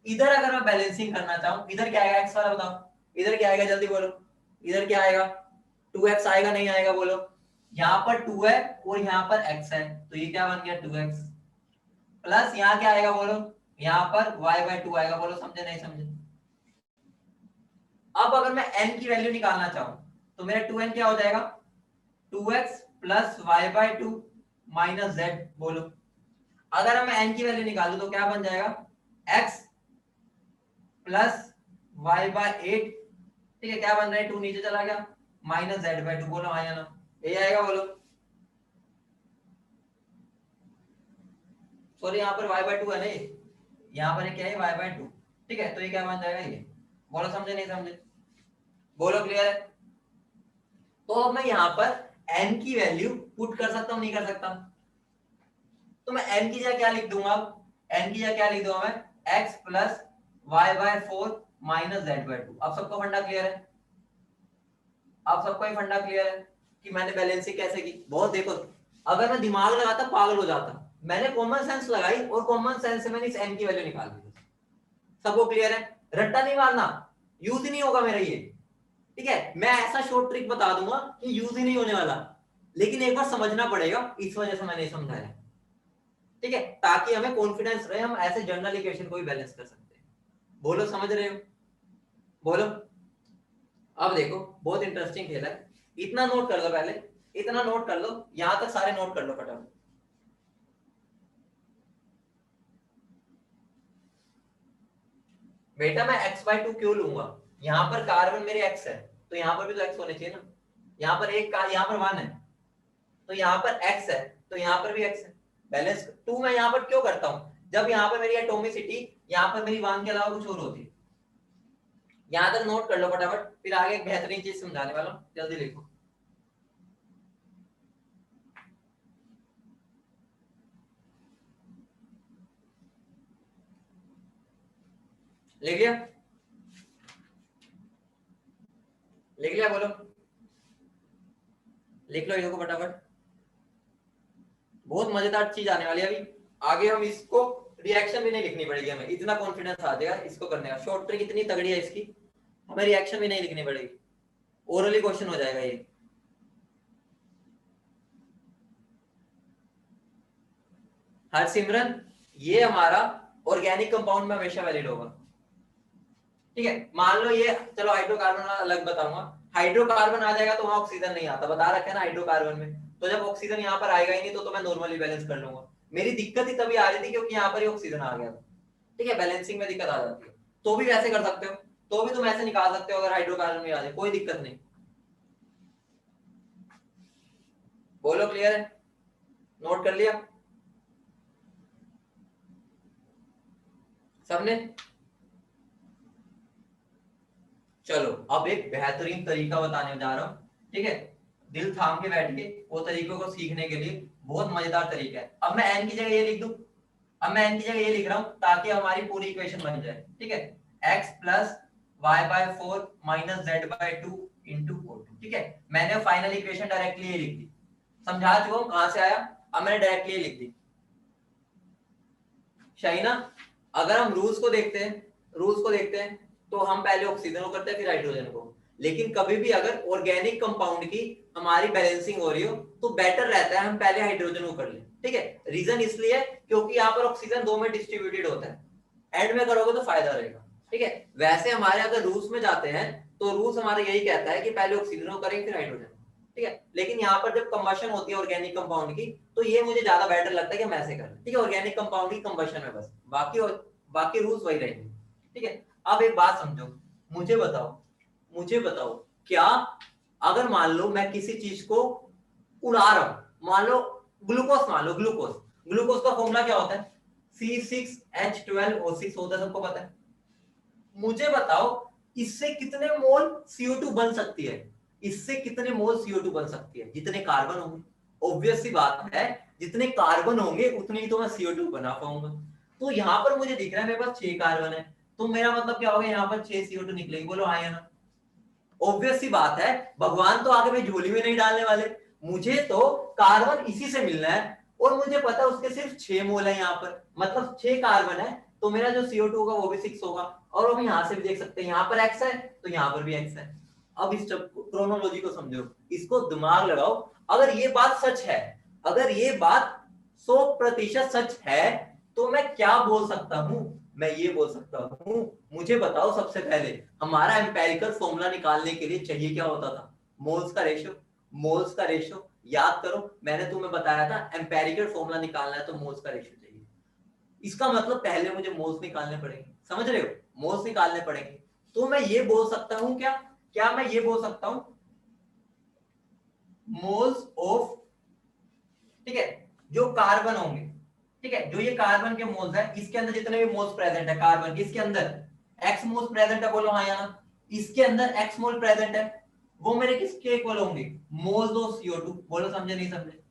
इधर अगर मैं बैलेंसिंग करना चाहूं, इधर क्या आएगा? x वाला बताओ, इधर क्या आएगा? जल्दी बोलो, इधर क्या आएगा? 2x आएगा, नहीं आएगा? बोलो। यहाँ पर 2 है और यहाँ पर x है, तो ये क्या बन गया? 2x प्लस यहाँ क्या आएगा? बोलो, यहाँ पर y/2 आएगा। बोलो, समझे नहीं समझे? अब अगर मैं n की वैल्यू निकालना चाहूं तो मेरा 2n क्या हो जाएगा? 2x plus y/2 minus z। बोलो, अगर मैं n की वैल्यू निकालूं तो क्या बन जाएगा? x प्लस y/8, ठीक है। क्या बन रहा है? 2 नीचे चला गया, माइनस z/2। बोलो हाँ या ना? ये आएगा? बोलो। सॉरी, यहाँ पर y/2 है नहीं, यहाँ पर क्या है? y/2, ठीक है। तो ये क्या बन जाएगा? ये। बोलो, समझे नहीं समझे? बोलो, क्लियर है? तो अब मैं यहाँ पर n की वैल्यू पुट कर सकता हूँ, नहीं कर सकता? तो मैं n की जगह क्या लिख दूंगा? अब n की जगह क्या लिख दूंगा मैं? x plus y/4 minus z/2। अब सबको फंडा क्लियर है? अब सबको ही फंडा क्लियर है कि मैंने बैलेंसिंग कैसे की? बहुत देखो, अगर मैं दिमाग लगाता पागल हो जाता। मैंने कॉमन सेंस लगाई और कॉमन सेंस से मैंने इस n की वैल्यू निकाल दी। सबको क्लियर है? रट्टा नहीं मारना, यूज ही नहीं होगा मेरा ये, ठीक है। मैं ऐसा शॉर्ट ट्रिक बता दूंगा कि यूज ही नहीं होने वाला, लेकिन एक बार समझना पड़ेगा, इस वजह से मैंने समझाया, ठीक है, ताकि हमें कॉन्फिडेंस रहे, हम ऐसे जनरल इक्वेशन को भी बैलेंस कर सकते हैं। बोलो, समझ रहे हो? बोलो। अब देखो, बहुत इंटरेस्टिंग खेल है। इतना नोट कर लो, पहले इतना नोट कर लो, यहां तक सारे नोट कर लो फटाफट। बेटा मैं x/2 क्यों लूंगा? यहाँ पर कार्बन मेरे x है, तो यहाँ पर भी तो x होने चाहिए ना। यहाँ पर एक का, यहाँ पर 1 है, तो यहाँ पर x है, तो यहाँ पर भी x है। बैलेंस 2 मैं यहाँ पर क्यों करता हूँ? जब यहाँ पर मेरी एटॉमिसिटी, यहाँ पर मेरी 1 के अलावा कुछ और होती है। यहाँ तक नोट कर लो फटाफट, फिर आगे एक बेहतरीन चीज समझाने वाला हूँ, जल्दी लिखो। लिख लिया? लिख लिया? बोलो, लिख लो इसको फटाफट। बहुत मजेदार चीज आने वाली है अभी आगे। हम इसको रिएक्शन भी नहीं लिखनी पड़ेगी, हमें इतना कॉन्फिडेंस आ जाएगा इसको करने का। शॉर्ट ट्रिक इतनी तगड़ी है इसकी, हमें रिएक्शन भी नहीं लिखनी पड़ेगी, ओरली क्वेश्चन हो जाएगा ये। हरसिमरन, ये हमारा ऑर्गेनिक कंपाउंड में हमेशा वैलिड होगा, ठीक है। मान लो ये, चलो हाइड्रोकार्बन अलग बताऊंगा। हाइड्रोकार्बन आ जाएगा तो वहां ऑक्सीजन नहीं आता, बता रखा है ना हाइड्रोकार्बन में। तो जब ऑक्सीजन यहाँ पर आएगा ही नहीं तो मैं नॉर्मली बैलेंस कर लूंगा। मेरी दिक्कत ही तभी आ रही थी क्योंकि यहाँ पर ही ऑक्सीजन आ गया था, ठीक है। बैलेंसिंग में दिक्कत आ जाती है, तो भी वैसे कर सकते हो, तो भी तुम ऐसे निकाल सकते हो अगर हाइड्रोकार्बन में आ जाए, कोई दिक्कत नहीं। बोलो, क्लियर है? नोट कर लिया सबने? चलो अब एक बेहतरीन तरीका बताने जा रहा हूं, ठीक है। दिल थाम के बैठ के वो तरीकों को सीखने के लिए, बहुत मजेदार तरीका है। अब मैं n की जगह ये लिख दूं, अब मैं n की जगह ये लिख रहा हूं ताकि हमारी पूरी इक्वेशन बन जाए, ठीक है। x plus y/4 minus z/2 into 4, ठीक है। मैंने फाइनल इक्वेशन डायरेक्टली ये लिख दी, समझा चुका हूं कहां से आया। अब मैंने डायरेक्टली ये लिख दी, सही ना? अगर हम रूल्स को देखते हैं, रूल्स को देखते हैं तो हम पहले ऑक्सीजन को करते हैं फिर हाइड्रोजन को। लेकिन कभी भी अगर ऑर्गेनिक कंपाउंड की हमारी बैलेंसिंग हो रही हो तो बेटर रहता है हम पहले हाइड्रोजन को कर लें, ठीक है। रीजन इसलिए क्योंकि यहाँ पर ऑक्सीजन 2 में डिस्ट्रीब्यूटेड होता है, एंड में करोगे तो फायदा रहेगा, ठीक है। वैसे हमारे अगर रूल्स में जाते हैं तो रूल्स हमारा यही कहता है कि पहले ऑक्सीजन को करेंगे फिर हाइड्रोजन, ठीक है। लेकिन यहाँ पर जब कंबशन होती है ऑर्गेनिक कंपाउंड की तो ये मुझे ज्यादा बेटर लगता है कि हम ऐसे करें, ठीक है। ऑर्गेनिक कंपाउंड की कंबशन में बस बाकी रूल्स वही रहेंगे, ठीक है। अब एक बात समझो, मुझे बताओ क्या अगर मान लो मैं किसी चीज को उड़ा रहा हूं, मान लो ग्लूकोज ग्लूकोज का फॉर्मूला क्या होता है, C6H12O6 होता है, सबको पता है। मुझे बताओ इससे कितने मोल CO2 बन सकती है, इससे कितने मोल CO2 बन सकती है, जितने कार्बन होंगे। ऑब्वियस सी बात है जितने कार्बन होंगे उतनी ही तो मैं CO2 बना पाऊंगा। तो यहाँ पर मुझे दिख रहा है मेरे पास 6 कार्बन है, तो मेरा मतलब क्या होगा, यहाँ पर 6 CO2 निकलेगी, बोलो हाँ या ना। ऑब्वियस सी बात है, भगवान तो आगे में झोली में नहीं डालने वाले, मुझे तो कार्बन इसी से मिलना है और मुझे पता है उसके सिर्फ 6 मोल है, यहाँ पर मतलब 6 कार्बन है, तो मेरा जो CO2 होगा वो भी 6 होगा। और हम यहाँ से भी देख सकते हैं, यहाँ पर X है तो यहाँ पर भी X है। अब इस क्रोनोलॉजी को समझो, इसको दिमाग लगाओ। अगर ये बात सच है, अगर ये बात 100% सच है तो मैं क्या बोल सकता हूं, मैं ये बोल सकता हूं, मुझे बताओ सबसे पहले हमारा एम्पेरिकल फॉर्मूला निकालने के लिए चाहिए क्या होता था, मोल्स का रेशियो। याद करो मैंने तुम्हें बताया था एम्पेरिकल फॉर्मूला निकालना है तो मोल्स का रेशियो चाहिए। इसका मतलब पहले मुझे मोल्स निकालने पड़ेंगे, समझ रहे हो, मोल्स निकालने पड़ेंगे। तो मैं ये बोल सकता हूं क्या मैं ये बोल सकता हूं मोल्स ऑफ, ठीक है, जो कार्बन होंगे, ठीक है, जो ये कार्बन के मोल्स है, इसके अंदर जितने भी मोल्स प्रेजेंट है कार्बन के, इसके अंदर x मोल्स प्रेजेंट है, बोलो हाँ या ना। इसके अंदर x मोल प्रेजेंट है, वो मेरे किसके इक्वल होंगे, मोल्स ऑफ CO2, बोलो समझे नहीं समझे।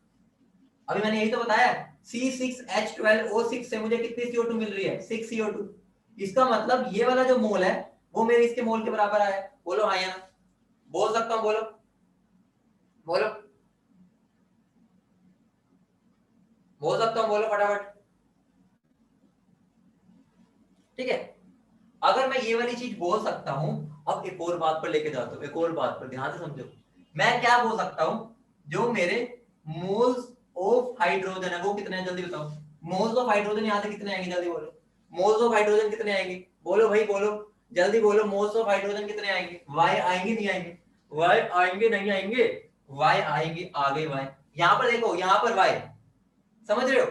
अभी मैंने यही तो बताया, C6H12O6 से मुझे कितनी CO2 मिल रही है, 6 CO2। इसका मतलब ये वाला जो मोल है वो मेरे इसके मोल के बराबर आया, बोलो हाँ या ना। बोल सकता हूं, बोलो बोलो बोल सकता हूं, बोलो फटाफट, ठीक है। अगर मैं ये वाली चीज बोल सकता हूं, अब एक और बात पर लेके जाता हूं, एक और बात पर ध्यान से समझो। मैं क्या बोल सकता हूं, जो मेरे मोल्स ऑफ हाइड्रोजन है वो कितने हैं, जल्दी बताओ। मोल्स ऑफ हाइड्रोजन यहां से कितने आएंगे, जल्दी बोलो। मोल्स ऑफ हाइड्रोजन कितने आएंगे, बोलो भाई बोलो, जल्दी बोलो। मोल्स ऑफ हाइड्रोजन कितने आएंगे, वाई आएंगे नहीं आएंगे, वाई आएंगे नहीं आएंगे, वाई आएंगे, आ गए वाई। यहां पर देखो, यहां पर वाई, समझ रहे हो।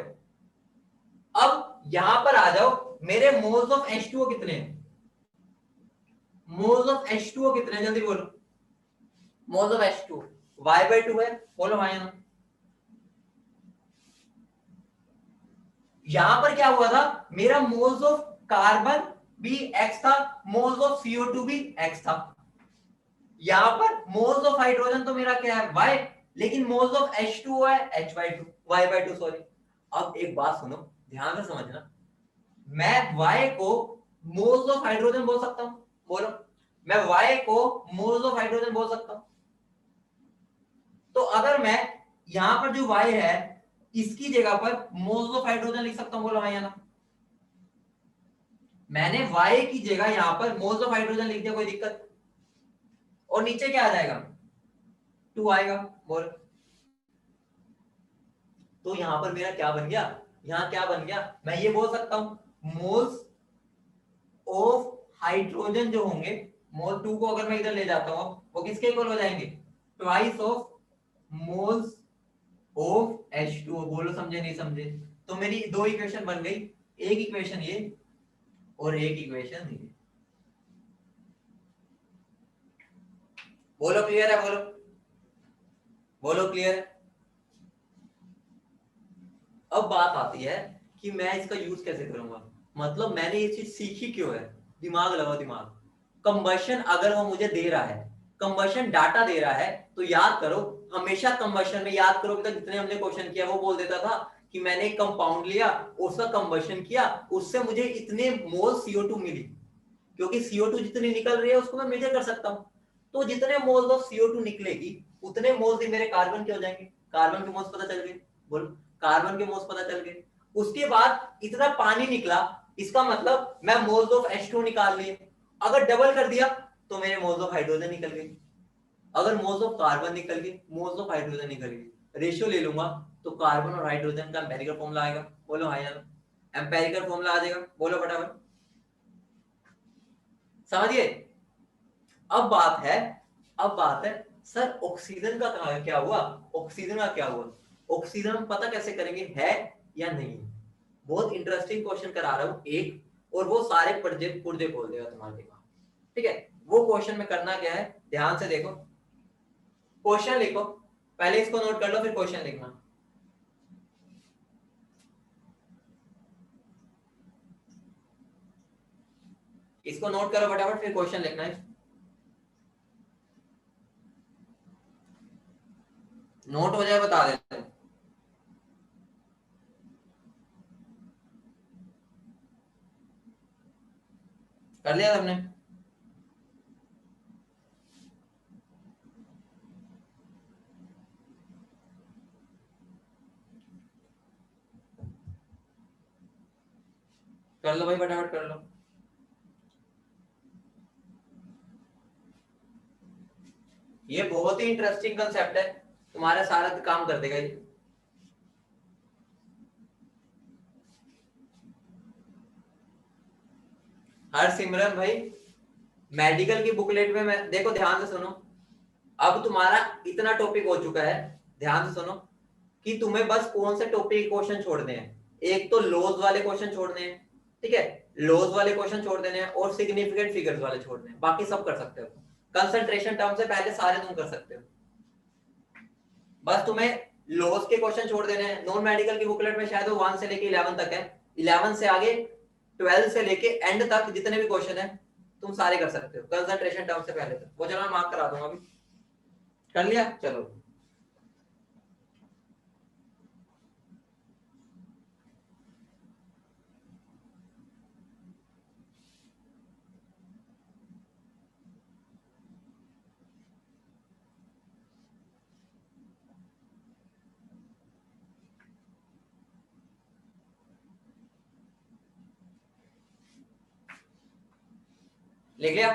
अब यहां पर आ जाओ, मेरे मोल्स ऑफ H2O कितने हैं, मोल्स ऑफ H2O कितने हैं, जल्दी बोलो। मोल्स ऑफ H2O Y/2 है, बोलो हाँ या ना। यहां पर क्या हुआ था, मेरा मोल्स ऑफ कार्बन भी X था, मोल्स ऑफ CO2 भी X था। यहां पर मोल्स ऑफ हाइड्रोजन तो मेरा क्या है Y, लेकिन मोल्स ऑफ H2O है H/2, Y/2 सॉरी। अब एक बात सुनो, ध्यान से समझना, मैं Y को मोल्स ऑफ हाइड्रोजन बोल सकता हूं, बोलो। मैं Y को मोल्स ऑफ हाइड्रोजन बोल सकता हूं। तो अगर मैं यहां पर जो Y है इसकी जगह पर मोल्स ऑफ हाइड्रोजन लिख सकता हूं, बोलो हाँ या ना। मैंने Y की जगह यहां पर मोल्स ऑफ हाइड्रोजन लिख दिया, कोई दिक्कत, और नीचे क्या आ जाएगा, 2 आएगा, बोल। तो यहां पर मेरा क्या बन गया, यहां क्या बन गया, मैं ये बोल सकता हूं मोल्स ऑफ हाइड्रोजन जो होंगे, मोल 2 को अगर मैं इधर ले जाता हूं वो किसके इक्वल हो जाएंगे, twice of moles of H2O, बोलो समझे नहीं समझे। तो मेरी दो इक्वेशन बन गई, एक इक्वेशन ये और एक इक्वेशन ये, बोलो क्लियर है, बोलो बोलो क्लियर है। अब बात आती है कि मैं इसका यूज कैसे करूंगा, मतलब मैंने ये चीज सीखी क्यों है, दिमाग लगाओ दिमाग। कंबशन अगर वो मुझे दे रहा है, कंबशन डाटा दे रहा है, तो याद करो हमेशा कंबशन में, याद करो कि जितने हमने क्वेश्चन किया वो बोल देता था कि मैंने एक कंपाउंड लिया, उसका कंबशन किया, उससे मुझे इतने मोल CO2 मिली, क्योंकि CO2 जितनी निकल रही है उसको मैं मेजर कर सकता हूं। तो जितने मोल्स ऑफ CO2 निकलेगी उतने मोल्स ही मेरे कार्बन के हो जाएंगे, कार्बन के मोल्स पता चल गए, बोलो कार्बन के मोल्स पता चल गए। उसके बाद इतना पानी निकला, इसका मतलब मैं मोल्स ऑफ H2 निकाल लिए, अगर डबल कर दिया तो मेरे मोल्स ऑफ हाइड्रोजन निकल गए। अगर मोल्स ऑफ कार्बन निकल गए, मोल्स ऑफ हाइड्रोजन निकल गए, रेशियो ले लूंगा तो कार्बन और हाइड्रोजन का एम्पिरिकल फॉर्मूला आएगा, बोलो हाँ या ना। एम्पिरिकल फॉर्मूला आ जाएगा, बोलो फटाफट, समझिए। अब बात है सर ऑक्सीजन का क्या हुआ, ऑक्सीजन का क्या हुआ, ऑक्सीजन हम पता कैसे करेंगे है या नहीं। बहुत इंटरेस्टिंग क्वेश्चन करा रहा हूं एक, और वो सारे पुर्जे खोल देगा तुम्हारे दिमाग, ठीक है। वो क्वेश्चन में करना क्या है, ध्यान से देखो, क्वेश्चन लिखो, पहले इसको नोट कर लो फिर क्वेश्चन लिखना। इसको नोट करो फटाफट, फिर क्वेश्चन लिखना है। नोट हो जाए बता देते हैं। कर लिया तुमने? कर लो भाई, फटाफट कर लो। ये बहुत ही इंटरेस्टिंग कंसेप्ट है, तुम्हारा सारा काम कर देगा ये। हर सिमरन भाई, मेडिकल की बुकलेट में, मैं देखो ध्यान से सुनो, अब तुम्हारा इतना टॉपिक हो चुका है, ध्यान से सुनो, कि तुम्हें बस कौन से टॉपिक क्वेश्चन छोड़ने हैं। एक तो लॉज वाले क्वेश्चन छोड़ने हैं, ठीक है, लॉज वाले क्वेश्चन छोड़ देने हैं, और सिग्निफिकेंट फिगर्स वाले छोड़ने हैं, बाकी सब कर सकते हो। कंसंट्रेशन टर्म से पहले सारे तुम कर सकते हो, बस तुम्हें लॉज के क्वेश्चन छोड़ देने हैं। नॉन मेडिकल की बुकलेट में शायद वो 1 से लेके 11 तक है, 11 से आगे 12 से लेके एंड तक जितने भी क्वेश्चन है तुम सारे कर सकते हो कंसंट्रेशन टर्म से पहले तक। वो चलो मैं मार्क करा दूंगा अभी। कर लिया, चलो। लिख लिया?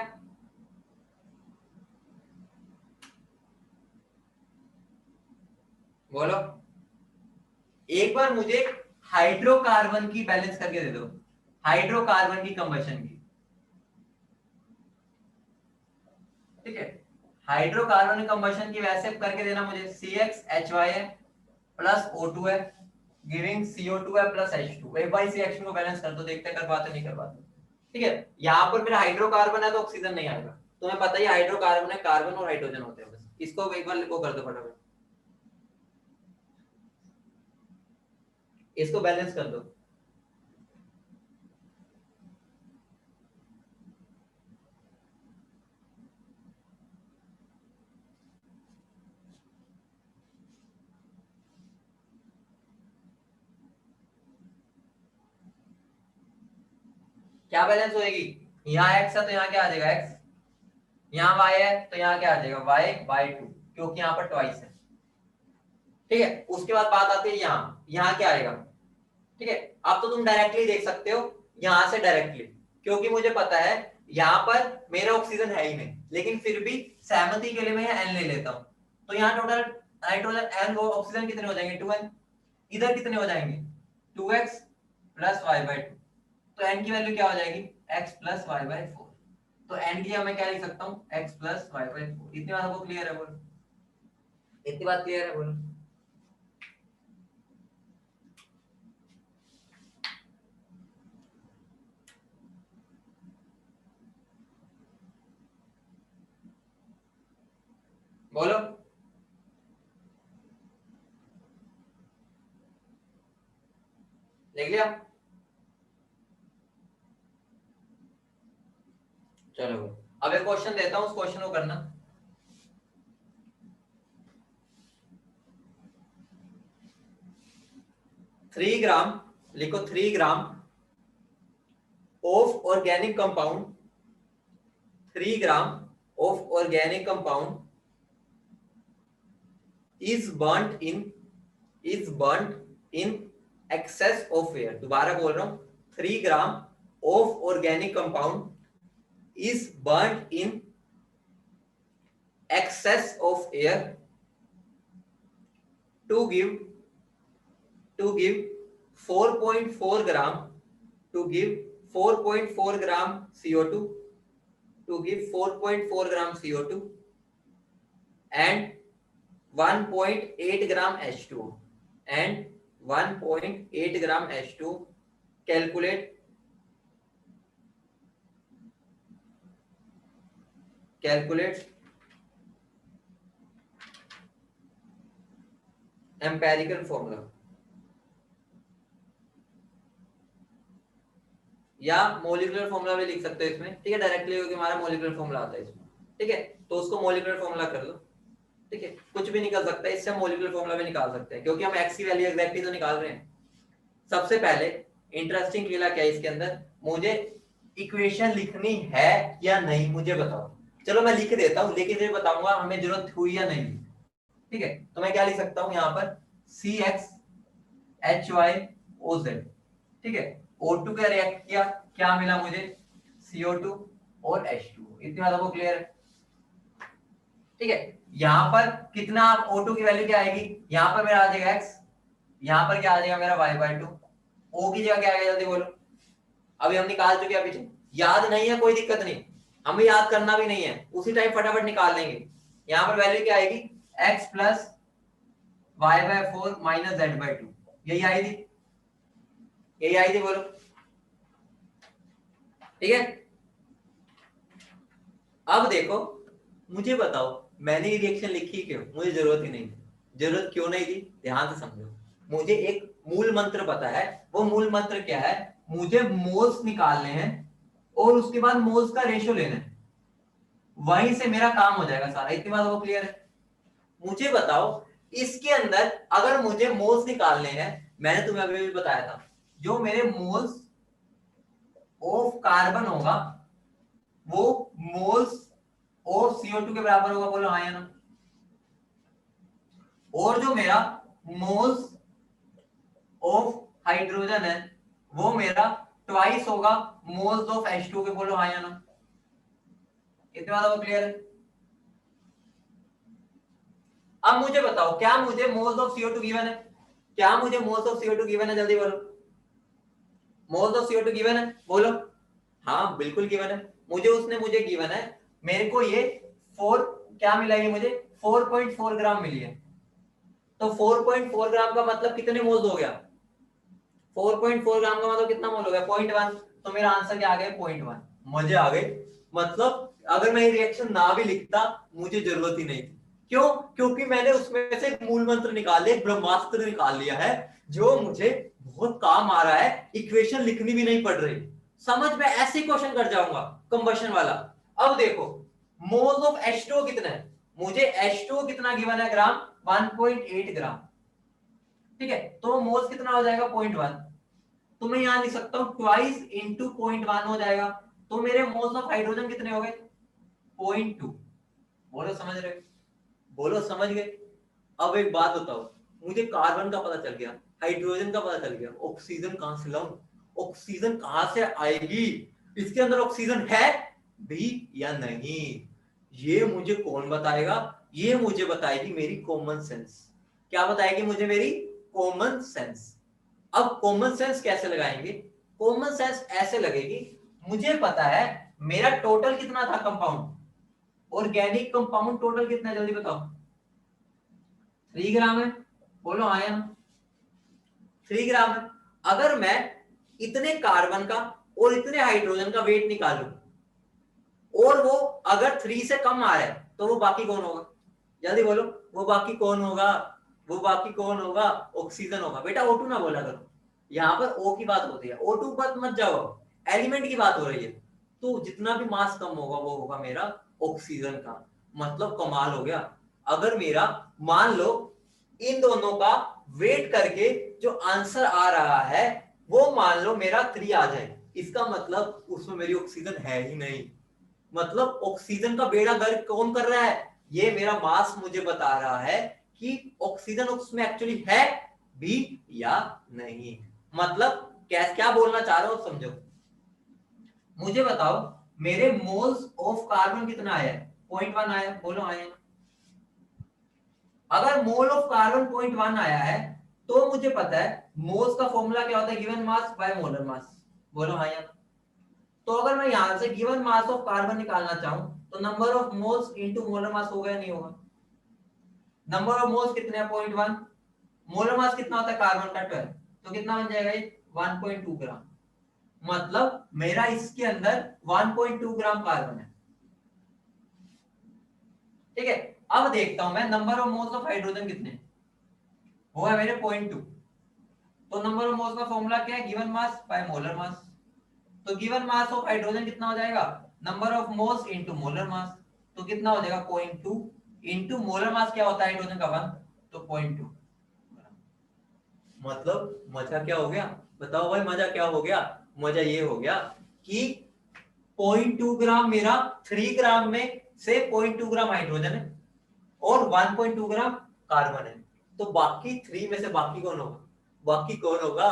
बोलो, एक बार मुझे हाइड्रोकार्बन की बैलेंस करके दे दो, हाइड्रोकार्बन की कंबशन की, ठीक है। हाइड्रोकार्बन कंबशन की वैसे करके देना मुझे, CxHy है प्लस O2 है, गिविंग CO2 है प्लस H2। एक बार इसी एक्शन को बैलेंस कर दो, देखते कर पाते नहीं कर पाते, ठीक है। यहाँ पर मेरा हाइड्रोकार्बन है तो ऑक्सीजन नहीं आएगा, तुम्हें पता ही हाइड्रोकार्बन है, कार्बन और हाइड्रोजन होते हैं, बस इसको एक बार लिखो, कर दो फटाफट, इसको बैलेंस कर दो। क्या बैलेंस होएगी, यहाँ x है तो यहाँ क्या आ जाएगा x, यहाँ y है तो यहाँ क्या आ जाएगा y/2, क्योंकि यहाँ पर ट्वाइस है, ठीक है। उसके बाद बात आती है यहाँ क्या आएगा, ठीक है। अब तो तुम डायरेक्टली देख सकते हो, यहां से डायरेक्टली, क्योंकि मुझे पता है यहाँ पर मेरा ऑक्सीजन है ही नहीं, लेकिन फिर भी सहमति के लिए मैं n ले लेता हूं, तो यहाँ टोटल नाइट्रोजन n, वो ऑक्सीजन कितने हो जाएंगे 2n, इधर कितने हो जाएंगे 2x प्लस y/2, तो n की वैल्यू क्या हो जाएगी x प्लस y/4, तो n की मैं क्या लिख सकता हूँ x प्लस y/4। इतनी बात आपको क्लियर है, बोलो, इतनी बात क्लियर है, बोलो। बोलो, देख लिया? चलो अब एक क्वेश्चन देता हूं, उस क्वेश्चन को करना। 3 ग्राम लिखो, 3 gram of organic compound, 3 gram of organic compound is बर्nt in excess of air. दोबारा बोल रहा हूं, 3 gram of organic compound is burnt in excess of air to give 4.4 gram to give 4.4 gram CO2 to give 4.4 gram CO2 and 1.8 gram H2 and 1.8 gram H2. Calculate empirical formula या molecular formula भी लिख सकते हो इसमें, ठीक है, directly क्योंकि हमारा मोलिकुलर फॉर्मूला आता है इसमें, ठीक है, तो उसको मोलिकुलर फॉर्मूला कर लो, ठीक है, कुछ भी निकल सकता है इससे, हम मोलिकुलर फॉर्मूला भी निकाल सकते हैं क्योंकि हम x की वैल्यू एग्जैक्टली तो निकाल रहे हैं। सबसे पहले इंटरेस्टिंग लीला क्या है इसके अंदर, मुझे इक्वेशन लिखनी है या नहीं मुझे बताओ। चलो मैं लिख देता हूं, लेकिन ये बताऊंगा हमें जरूरत हुई या नहीं, ठीक है। तो मैं क्या लिख सकता हूं यहाँ पर CxHyOZ, ठीक है, O2 का रिएक्ट किया, क्या मिला मुझे CO2 और H2, इतनी बात आपको क्लियर है, ठीक है। यहां पर कितना O2 की वैल्यू क्या आएगी, यहां पर मेरा आ जाएगा x, यहां पर क्या आ जाएगा मेरा y/2, O की जगह क्या आएगा जल्दी बोलो, अभी हम निकाल चुके हैं, पीछे याद नहीं है कोई दिक्कत नहीं, हमें याद करना भी नहीं है, उसी टाइम फटाफट निकाल लेंगे। यहां पर वैल्यू क्या आएगी x plus y/4 minus z/2, यही आई थी, यही आई थी बोलो, ठीक है। अब देखो मुझे बताओ मैंने ये रिएक्शन लिखी क्यों, मुझे जरूरत ही नहीं थी, जरूरत क्यों नहीं थी, ध्यान से समझो। मुझे एक मूल मंत्र पता है, वो मूल मंत्र क्या है, मुझे मोल्स निकालने हैं और उसके बाद मोल्स का रेशियो लेना है, वहीं से मेरा काम हो जाएगा सारा, इतनी बात वो क्लियर है। मुझे बताओ इसके अंदर अगर मुझे मोल्स निकालने हैं, मैंने तुम्हें अभी भी बताया था, जो मेरे मोल्स ऑफ कार्बन होगा वो मोल्स ऑफ CO2 के बराबर होगा, बोलो हाँ या ना, और जो मेरा मोल्स ऑफ हाइड्रोजन है वो मेरा ट्वाइस होगा मोल्स ऑफ H2 के, बोलो हाँ या ना, इतनी बात आपको क्लियर है। अब मुझे बताओ क्या मुझे मोल्स ऑफ CO2 गिवन है, क्या मुझे मोल्स ऑफ CO2 गिवन है, जल्दी बोलो, मोल्स ऑफ CO2 गिवन है, बोलो हाँ बिल्कुल गिवन है, मुझे गिवन है, मेरे को ये 4 क्या मिला, ये मुझे 4.4 ग्राम मिली है, तो 4.4 ग्राम का मतलब कितने मोल्स हो गया, 4.4 ग्राम का मतलब कितना मोल हो गया 0.1, तो मेरा आंसर क्या आ गया 0.1, मजे आ गए। मतलब अगर मैं ये रिएक्शन ना भी लिखता मुझे जरूरत ही नहीं थी, क्यों, क्योंकि मैंने उसमें से एक मूल मंत्र निकाल लिया, ब्रह्मास्त्र निकाल लिया है जो मुझे बहुत काम आ रहा है, इक्वेशन लिखनी भी नहीं पड़ रही, समझ में ऐसे क्वेश्चन कर जाऊंगा कंबशन वाला। अब देखो मोल्स ऑफ H2O कितना है, मुझे H2O कितना गिवन है ग्राम, 1.8 ग्राम, ठीक है, तो मोल्स कितना हो जाएगा 0.1, तो मैं यहां लिख सकता हूं ट्वाइस इंटू 0.1 हो जाएगा, तो मेरे मोल्स ऑफ हाइड्रोजन कितने हो गए 0.2, बोलो समझ रहे हो, बोलो समझ गए। अब एक बात बताओ, मुझे कार्बन का पता चल गया, हाइड्रोजन का पता चल गया, ऑक्सीजन कहां से लाऊं, ऑक्सीजन कहां से आएगी, इसके अंदर ऑक्सीजन है भी या नहीं, ये मुझे कौन बताएगा, ये मुझे बताएगी मेरी कॉमन सेंस, क्या बताएगी मुझे मेरी कॉमन सेंस। अब कॉमन सेंस कैसे लगाएंगे, कॉमन सेंस ऐसे लगेगी, मुझे पता है मेरा टोटल कितना था कंपाउंड, ऑर्गेनिक कंपाउंड टोटल कितना है जल्दी बताओ, 3 ग्राम है, बोलो आया ना, 3 ग्राम है। अगर मैं इतने कार्बन का और इतने हाइड्रोजन का वेट निकालूं और वो अगर 3 से कम आ रहा है तो वो बाकी कौन होगा, जल्दी बोलो, वो बाकी कौन होगा, वो बाकी कौन होगा, ऑक्सीजन होगा। बेटा O2 ना बोला करो, यहाँ पर O की बात होती है, O2 पर मत जाओ, एलिमेंट की बात हो रही है, तो जितना भी मास कम होगा वो होगा मेरा ऑक्सीजन का, मतलब कमाल हो गया। अगर मेरा मान लो इन दोनों का वेट करके जो आंसर आ रहा है वो मान लो मेरा 3 आ जाए, इसका मतलब उसमें मेरी ऑक्सीजन है ही नहीं, मतलब ऑक्सीजन का बेड़ा गर्क कौन कर रहा है, ये मेरा मास मुझे बता रहा है कि ऑक्सीजन उसमें एक्चुअली है भी या नहीं। मतलब क्या बोलना चाह रहा हूं समझो, मुझे बताओ मेरे मोल्स ऑफ कार्बन कितना आया है 0.1 आया, बोलो आया, अगर मोल ऑफ कार्बन 0.1 आया है तो मुझे पता है मोल्स का फॉर्मूला क्या होता है, given mass by molar mass. बोलो हाँ या ना। तो अगर मैं यहां से गिवन मास ऑफ कार्बन निकालना चाहूं तो number of moles into molar mass होगा या नहीं होगा? नंबर ऑफ मोल्स कितने हैं? 0.1। मोलर मास कितना होता है कार्बन का? 12। तो कितना बन जाएगा ये? 1.2 ग्राम। मतलब मेरा इसके अंदर 1.2 ग्राम कार्बन है। ठीक है, अब देखता हूं मैं number of moles of hydrogen कितने हैं। वो है मेरे 0.2। तो नंबर ऑफ मोल्स का फॉर्मूला क्या है? Given mass by molar mass. तो गिवन मास ऑफ हाइड्रोजन कितना हो जाएगा? Number of moles into molar mass. तो कितना हो जाएगा? 0.2 इनटू मोलर मास क्या होता है हाइड्रोजन का? 1। तो 0.2। मतलब मजा क्या हो गया? बताओ भाई मजा क्या हो गया? मजा ये हो गया कि 0.2 ग्राम मेरा 3 ग्राम में से 0.2 ग्राम हाइड्रोजन है और 1.2 ग्राम कार्बन है। तो बाकी 3 में से बाकी कौन होगा? बाकी कौन होगा?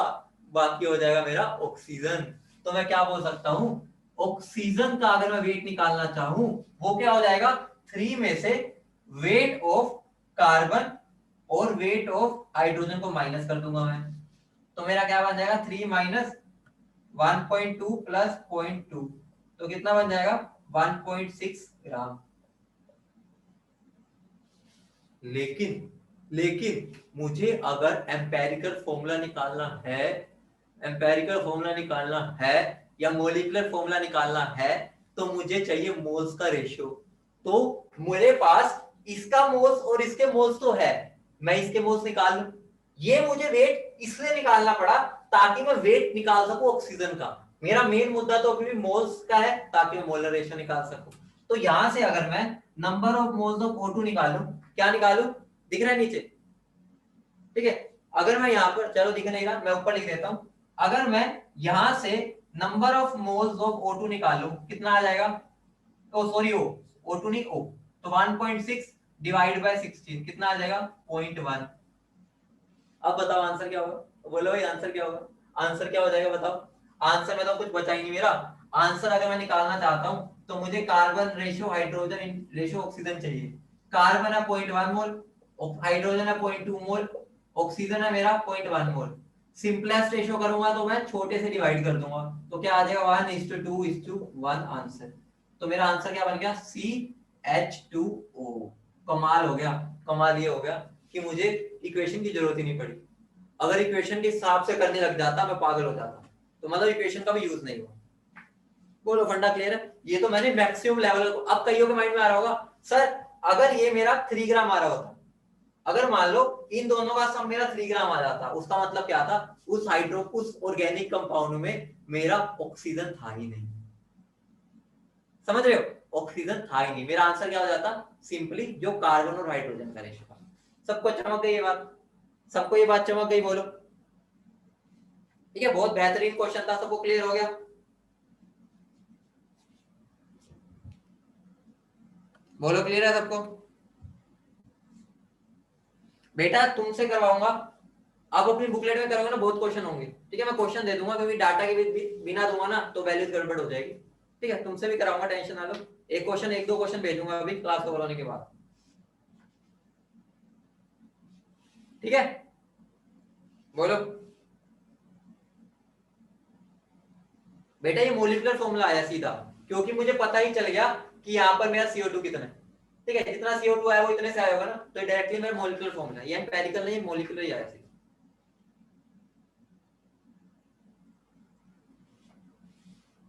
बाकी हो जाएगा मेरा ऑक्सीजन। तो मैं क्या बोल सकता हूं? ऑक्सीजन का अगर मैं वेट निकालना चाहूं वो क्या हो जाएगा? 3 में से वेट ऑफ कार्बन और वेट ऑफ हाइड्रोजन को माइनस कर दूंगा मैं। तो मेरा क्या बन जाएगा? 3 माइनस 1.2 प्लस 0.2। तो कितना बन जाएगा? 1.6 ग्राम। लेकिन लेकिन मुझे अगर एम्पेरिकल फॉर्मूला निकालना है या मोलिकुलर फॉर्मूला निकालना है तो मुझे चाहिए मोल्स का रेशियो। तो मेरे पास इसका मोल्स और इसके मोल्स तो है, मैं इसके मोल्स निकाल लूं। ये मुझे वेट इसलिए निकालना पड़ा ताकि मैं वेट निकाल सकूं ऑक्सीजन का। मेरा मेन मुद्दा तो अभी भी मोल्स का है ताकि मैं मोलर रेशियो निकाल सकूं। तो यहां से अगर मैं number of moles of O2 निकालूं, क्या निकालूं? दिख रहा है नीचे? ठीक है, अगर मैं यहाँ पर, चलो दिख नहीं रहा, मैं ऊपर लिख देता हूं। अगर मैं यहां से number of moles of O2 निकालूं कितना आ जाएगा? ओ सॉरी, O2 नहीं, O। तो 1.6 डिवाइड बाय 16 कितना आ जाएगा? 0.1। अब बताओ आंसर क्या होगा? बोलो भाई आंसर क्या होगा? आंसर क्या हो जाएगा बताओ? आंसर में तो कुछ बचा ही नहीं मेरा। आंसर अगर मैं निकालना चाहता हूं तो मुझे carbon ratio hydrogen ratio oxygen चाहिए। कार्बन है 0.1 मोल, हाइड्रोजन है 0.2 मोल, ऑक्सीजन है मेरा 0.1 मोल। सिंपलेस्ट रेशियो करूंगा तो मैं छोटे से डिवाइड कर दूंगा। तो क्या आ जाएगा? 1:2:1 आंसर। तो मेरा आंसर क्या बन गया? CH2O। कमाल हो गया। कमाल ये हो गया कि मुझे इक्वेशन की जरूरत ही नहीं पड़ी। अगर इक्वेशन के हिसाब से करने लग जाता मैं पागल हो जाता। तो मतलब इक्वेशन का भी यूज नहीं हुआ। बोलो फंडा क्लियर है? ये तो मैंने मैक्सिमम लेवल को। अब कईयों के माइंड में आ रहा होगा, सर अगर ये मेरा 3 ग्राम आ रहा होता, अगर मान लो इन दोनों का सम मेरा 3 ग्राम आ जाता, उसका मतलब क्या था? उस ऑर्गेनिक कंपाउंड में मेरा ऑक्सीजन था ही नहीं। समझ रहे हो? ऑक्सीजन था ही नहीं। मेरा आंसर क्या हो जाता? सिंपली जो कार्बन और हाइड्रोजन का रेशियो था। सबको चमक गई ये बात? सबको ये बात चमक गई? बोलो। ठीक है, बहुत बेहतरीन क्वेश्चन था। सबको क्लियर हो गया? बोलो क्लियर है सबको? बेटा तुमसे करवाऊंगा, अब अपनी बुकलेट में करोगे ना बहुत क्वेश्चन होंगे। ठीक है, मैं क्वेश्चन दे दूंगा क्योंकि डाटा के बिना दूंगा ना तो वैल्यूज गड़बड़ हो जाएगी। ठीक है, तुमसे भी कराऊंगा, टेंशन ना लो। एक क्वेश्चन, एक दो क्वेश्चन भेजूंगा अभी क्लास कवर होने के बाद। ठीक है, बोलो। बेटा ये मोलिकुलर फॉर्मूला आया सीधा, क्योंकि मुझे पता ही चल गया कि यहाँ पर मेरा CO2 कितना है। ठीक है, जितना CO2 आया वो इतने से आया होगा ना, तो डायरेक्टली मेरा मोलिकुलर फॉर्मूला, ये एम्पिरिकल नहीं, मोलिकुलर ही आया सीधा।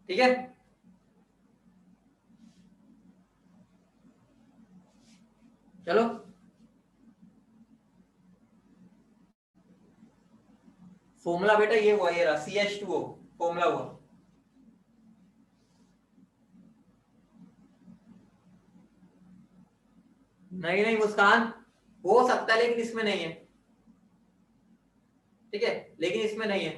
ठीक है, चलो फॉर्मूला बेटा ये हुआ, ये रहा CH2O फॉर्मूला हुआ। नहीं नहीं मुस्कान, हो सकता है लेकिन इसमें नहीं है। ठीक है, लेकिन इसमें नहीं है।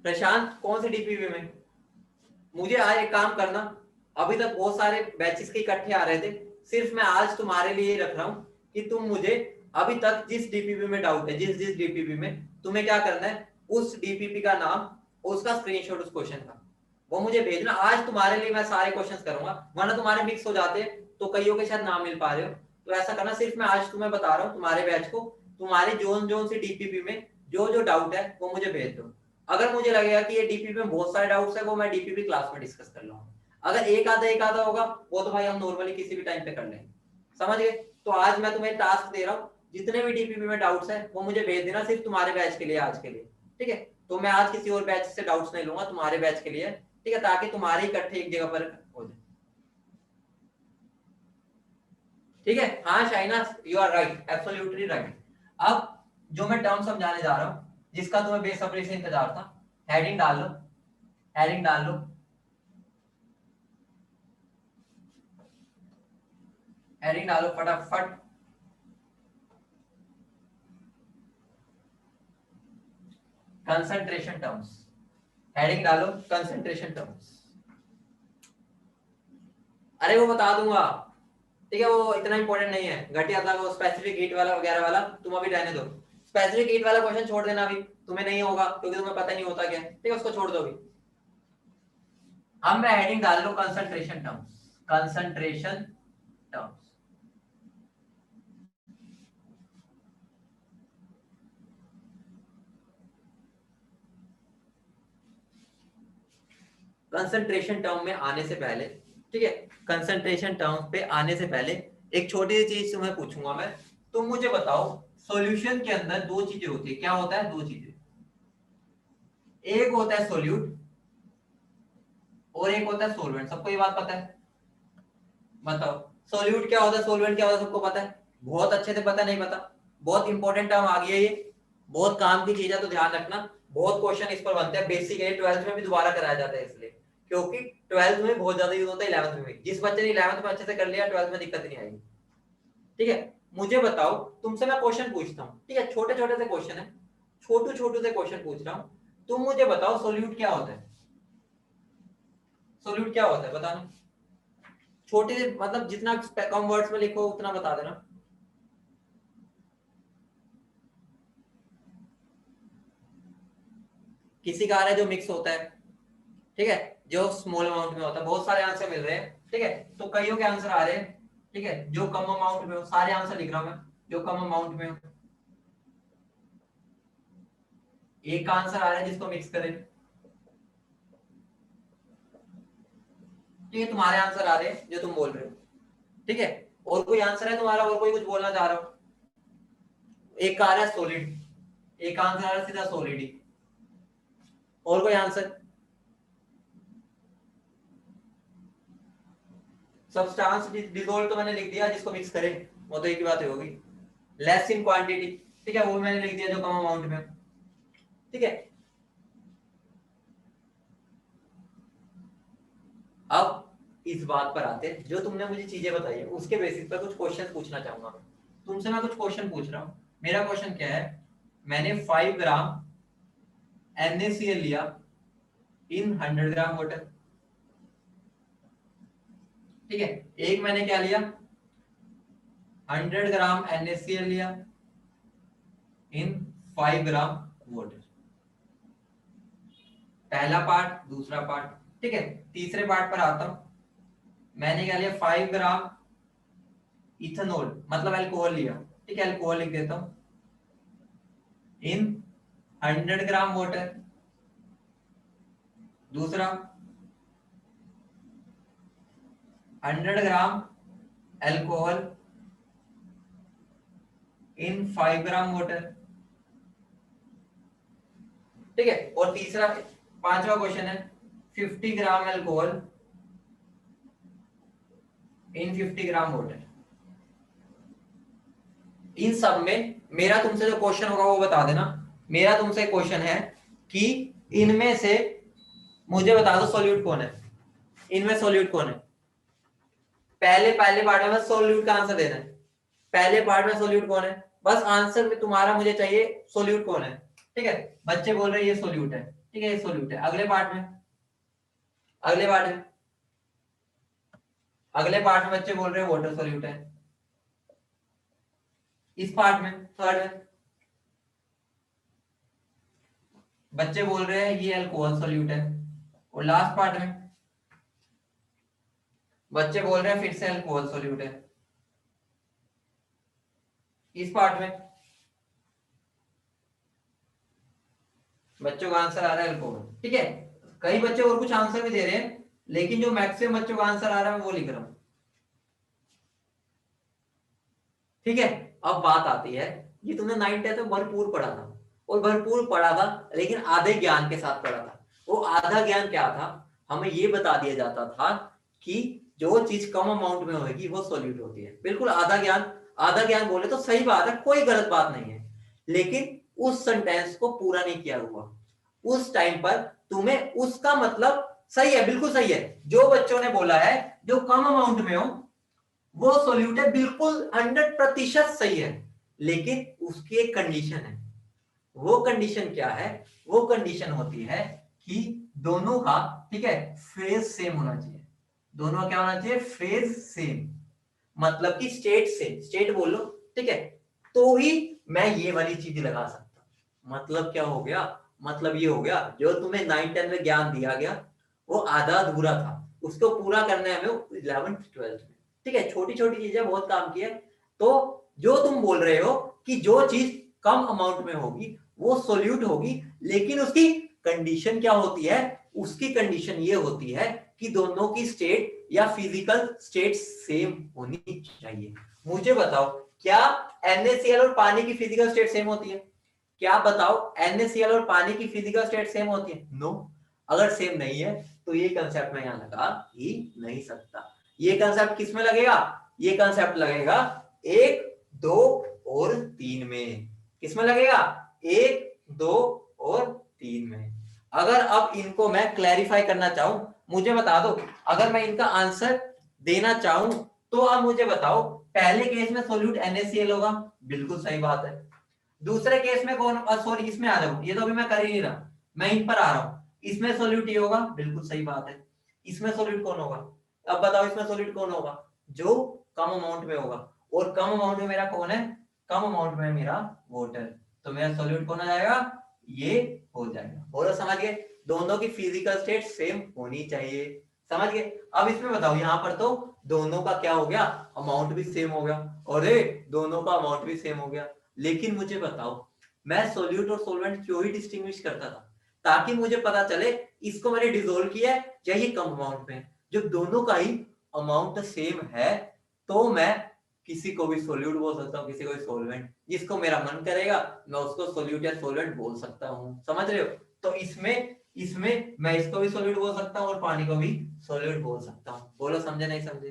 प्रशांत कौन से DPP में? मुझे आज एक काम करना, अभी तक बहुत सारे बैचेस के इकट्ठे आ रहे थे, सिर्फ मैं आज तुम्हारे लिए रख रहा हूं कि तुम मुझे अभी तक जिस DPP में डाउट है, जिस जिस DPP में तुम्हें क्या करना है, उस DPP का नाम, उसका स्क्रीनशॉट उस क्वेश्चन का, वो मुझे भेजना। आज तुम्हारे लिए मैं सारे क्वेश्चंस करूंगा, वरना तुम्हारे मिक्स हो जाते हैं। तो कईयों के शायद ना मिल पा रहे हो। तो ऐसा करना, सिर्फ मैं आज तुम्हें बता रहा हूँ तुम्हारे बैच को, तुम्हारे जोन जोन से डीपीपी में जो जो डाउट है वो मुझे भेज दो। अगर मुझे लगेगा कि ये डीपीपी में बहुत सारे डाउट्स है, वो मैं डीपीपी क्लास में डिस्कस कर लूंगा। अगर एक आधा होगा वो तो भाई हम नॉर्मली किसी भी टाइम पे कर लेंगे। समझ गए? तो आज मैं तुम्हें टास्क दे रहा हूँ, जितने भी डीपीपी में डाउट्स है वो मुझे भेज देना, सिर्फ तुम्हारे बैच के लिए आज के लिए। ठीक है? तो मैं आज किसी और बैच से डाउट्स नहीं लूंगा, तुम्हारे बैच के लिए। ठीक है? ताकि तुम्हारे इकट्ठे एक जगह पर हो जाए। ठीक है? हाँ Shaina, you are right, absolutely right. अब जो मैं टर्म समझाने जा रहा हूँ, जिसका तुम्हें बेसब्री से इंतजार था, हेडिंग डाल लो, हेडिंग डाल लो। हेडिंग डालो फटाफट। कंसंट्रेशन टर्म्स, हेडिंग डालो कंसंट्रेशन टर्म्स। अरे वो बता दूंगा, ठीक है? वो इतना इंपॉर्टेंट नहीं है, घटिया था वो स्पेसिफिक हीट वाला वगैरह वाला, तुम अभी रहने दो। स्पेसिफिक हीट वाला क्वेश्चन छोड़ देना अभी, तुम्हें नहीं होगा क्योंकि तुम्हें पता नहीं होता क्या है। ठीक है? उसको छोड़ दो अभी। अब मैं हेडिंग डाल low concentration terms, concentration terms. Concentration term में आने से पहले, ठीक है, कंसंट्रेशन टर्म पे आने से पहले एक छोटी सी चीज तुम्हें पूछूंगा मैं। तुम मुझे बताओ, सॉल्यूशन के अंदर दो चीजें होती है, क्या होता है? दो चीजें, एक होता है सोल्यूट और एक होता है सोलवेंट। सबको ये बात पता है? बताओ, सोल्यूट क्या होता है, सोलवेंट क्या होता है? सबको पता है? बहुत अच्छे से पता, नहीं पता? बहुत इंपॉर्टेंट टर्म आ गई है ये, बहुत काम की चीज है, तो ध्यान रखना। बहुत क्वेश्चन इस पर बनते हैं, बेसिकली 12th में भी दोबारा कराया जाता है इसलिए, क्योंकि 12th में बहुत ज्यादा यूज होता है, 11th में भी। जिस बच्चे ने 11th में अच्छे से कर लिया, 12th में दिक्कत नहीं आएगी। ठीक है? मुझे बताओ, तुमसे मैं क्वेश्चन पूछता हूँ, ठीक है? छोटे छोटे से क्वेश्चन है, छोटू छोटू से क्वेश्चन पूछ रहा हूँ। तुम मुझे बताओ सोल्यूट क्या होता है? सोल्यूट क्या होता है बताना। छोटे से मतलब जितना कम वर्ड्स में लिखो उतना बता देना। किसी का आ रहा है जो मिक्स होता है, ठीक है, जो स्मॉल अमाउंट में होता है। बहुत सारे आंसर मिल रहे हैं, ठीक है? तो कईयों के आंसर आ रहे हैं, ठीक है, जो कम अमाउंट में हो। सारे आंसर लिख रहा हूं मैं, जो कम अमाउंट में हो। एक का आंसर आ रहा है जिसको मिक्स करें, ठीक है? तुम्हारे आंसर आ रहे हैं जो तुम बोल रहे हो, ठीक है? और कोई आंसर है तुम्हारा, और कोई कुछ बोलना चाह रहा हो? एक का आ रहा है सॉलिड, एक आंसर आ रहा है सीधा सॉलिड ही। और कोई आंसर? सब्सटेंस डिसॉल्व तो मैंने लिख दिया, जिसको मिक्स करें वो तो एक ही बात होगी। लेस इन क्वांटिटी, ठीक है, वो मैंने लिख दिया जो कम अमाउंट में, ठीक है? अब इस बात पर आते हैं, जो तुमने मुझे चीजें बताई है उसके बेसिस पर कुछ क्वेश्चन पूछना चाहूंगा मैं तुमसे। मैं कुछ क्वेश्चन पूछ रहा हूँ। मेरा क्वेश्चन क्या है? मैंने 5 ग्राम NaCl लिया इन 100 ग्राम वाटर, ठीक है? एक मैंने क्या लिया, 100 ग्राम NaCl लिया इन 5 ग्राम वाटर। पहला पार्ट, दूसरा पार्ट, ठीक है? तीसरे पार्ट पर आता हूं। मैंने क्या लिया, 5 ग्राम इथेनॉल मतलब अल्कोहल लिया, ठीक है? अल्कोहल लिख देता हूं इन 100 ग्राम वाटर। दूसरा, 100 ग्राम अल्कोहल इन 5 ग्राम वाटर, ठीक है? और तीसरा, पांचवा क्वेश्चन है 50 ग्राम अल्कोहल इन 50 ग्राम वाटर। इन सब में मेरा तुमसे जो क्वेश्चन होगा वो बता देना। मेरा तुमसे क्वेश्चन है कि इनमें से मुझे बता दो सॉल्यूट कौन है, इनमें सॉल्यूट कौन है? पहले पहले पार्ट में बस सॉल्यूट का आंसर देना है। पहले पार्ट में सॉल्यूट कौन है, बस आंसर में तुम्हारा मुझे चाहिए सॉल्यूट कौन है, ठीक है? बच्चे बोल रहे हैं ये सॉल्यूट है, ठीक है, ये सॉल्यूट है। अगले पार्ट में, अगले पार्ट में, अगले पार्ट में बच्चे बोल रहे हैं वाटर सॉल्यूट है। इस पार्ट में, थर्ड में, बच्चे बोल रहे हैं ये अल्कोहल सॉल्यूट है। और लास्ट पार्ट में बच्चे बोल रहे हैं फिर से अल्कोहल सॉल्यूट है इस पार्ट में। बच्चों का आंसर आ रहा है अल्कोहल, ठीक है। कई बच्चे और कुछ आंसर भी दे रहे हैं, लेकिन जो मैक्सिमम बच्चों का आंसर आ रहा है मैं वो लिख रहा हूं, ठीक है। अब बात आती है, ये तुमने 9th में भरपूर पढ़ा था, और भरपूर पढ़ा था लेकिन आधे ज्ञान के साथ पढ़ा था। वो आधा ज्ञान क्या था, हमें ये बता दिया जाता था कि जो चीज कम अमाउंट में होगी वो सॉल्यूट होती है। बिल्कुल आधा ज्ञान, आधा ज्ञान बोले तो सही बात है, कोई गलत बात नहीं है, लेकिन उस सेंटेंस को पूरा नहीं किया हुआ। उस टाइम पर तुम्हें उसका मतलब सही है, बिल्कुल सही है, जो बच्चों ने बोला है जो कम अमाउंट में हो वो सॉल्यूट है, बिल्कुल 100% सही है, लेकिन उसकी एक कंडीशन है। वो कंडीशन क्या है, वो कंडीशन होती है कि दोनों का, ठीक है, फेज सेम होना चाहिए। दोनों का क्या होना चाहिए, फेज सेम, मतलब कि स्टेट सेम, स्टेट बोल लो, ठीक है, तो ही मैं ये वाली चीज लगा सकता हूं। मतलब क्या हो गया, मतलब ये हो गया जो तुम्हें 9th-10th में ज्ञान दिया गया वो आधा अधूरा था, उसको पूरा करना है हमें 11th-12th में, ठीक है। छोटी छोटी चीजें बहुत काम की है। तो जो तुम बोल रहे हो कि जो चीज कम अमाउंट में होगी वो सोल्यूट होगी, लेकिन उसकी कंडीशन क्या होती है, उसकी कंडीशन ये होती है कि दोनों की स्टेट या फिजिकल स्टेट सेम होनी चाहिए। मुझे बताओ क्या NaCl और पानी की फिजिकल स्टेट सेम होती है? क्या बताओ NaCl और पानी की फिजिकल स्टेट सेम होती है? नो। अगर सेम नहीं है तो ये कंसेप्ट मैं यहां लगा ही नहीं सकता। ये कंसेप्ट किस में लगेगा, ये कंसेप्ट लगेगा 1, 2 और 3 में। किस में लगेगा, 1, 2 और 3 में। अगर अब इनको मैं क्लैरिफाई करना चाहूं, मुझे बता दो, अगर मैं इनका आंसर देना चाहूं तो अब मुझे बताओ, पहले केस में सोल्यूट NaCl होगा, बिल्कुल सही बात है। दूसरे केस में कौन, सॉरी इसमें आ जाओ, ये तो अभी मैं कर ही नहीं रहा, मैं इन पर आ रहा हूं। इसमें सोल्यूट ये होगा, बिल्कुल सही बात है। इसमें सोल्यूट कौन होगा, अब बताओ इसमें सोल्यूट कौन होगा, जो कम अमाउंट में होगा, और कम अमाउंट में मेरा कौन है, कम अमाउंट में मेरा वाटर, तो मेरा सोल्यूट कौन हो जाएगा, ये हो जाएगा। बोलो समझ गए, दोनों की फिजिकल स्टेट सेम होनी चाहिए, समझ गए। अब इसमें बताओ, यहां पर तो दोनों का क्या हो गया, अमाउंट भी सेम हो गया, और दोनों का अमाउंट भी सेम हो गया, लेकिन मुझे बताओ मैं सोल्यूट और सोलवेंट क्यों ही डिस्टिंग्विश करता था, ताकि मुझे पता चले इसको मैंने डिसोल्व किया है या ये कम अमाउंट में। जब दोनों का ही अमाउंट सेम है तो मैं किसी को भी सोल्यूट बोल सकता हूँ, किसी को भी सोलवेंट, जिसको मेरा मन करेगा मैं उसको सोल्यूट या सोलवेंट बोल सकता हूँ, समझ रहे हो। तो इसमें इसमें मैं इसको भी सोल्यूट बोल सकता हूँ और पानी को भी सोल्यूट बोल सकता हूँ। बोलो समझे नहीं समझे,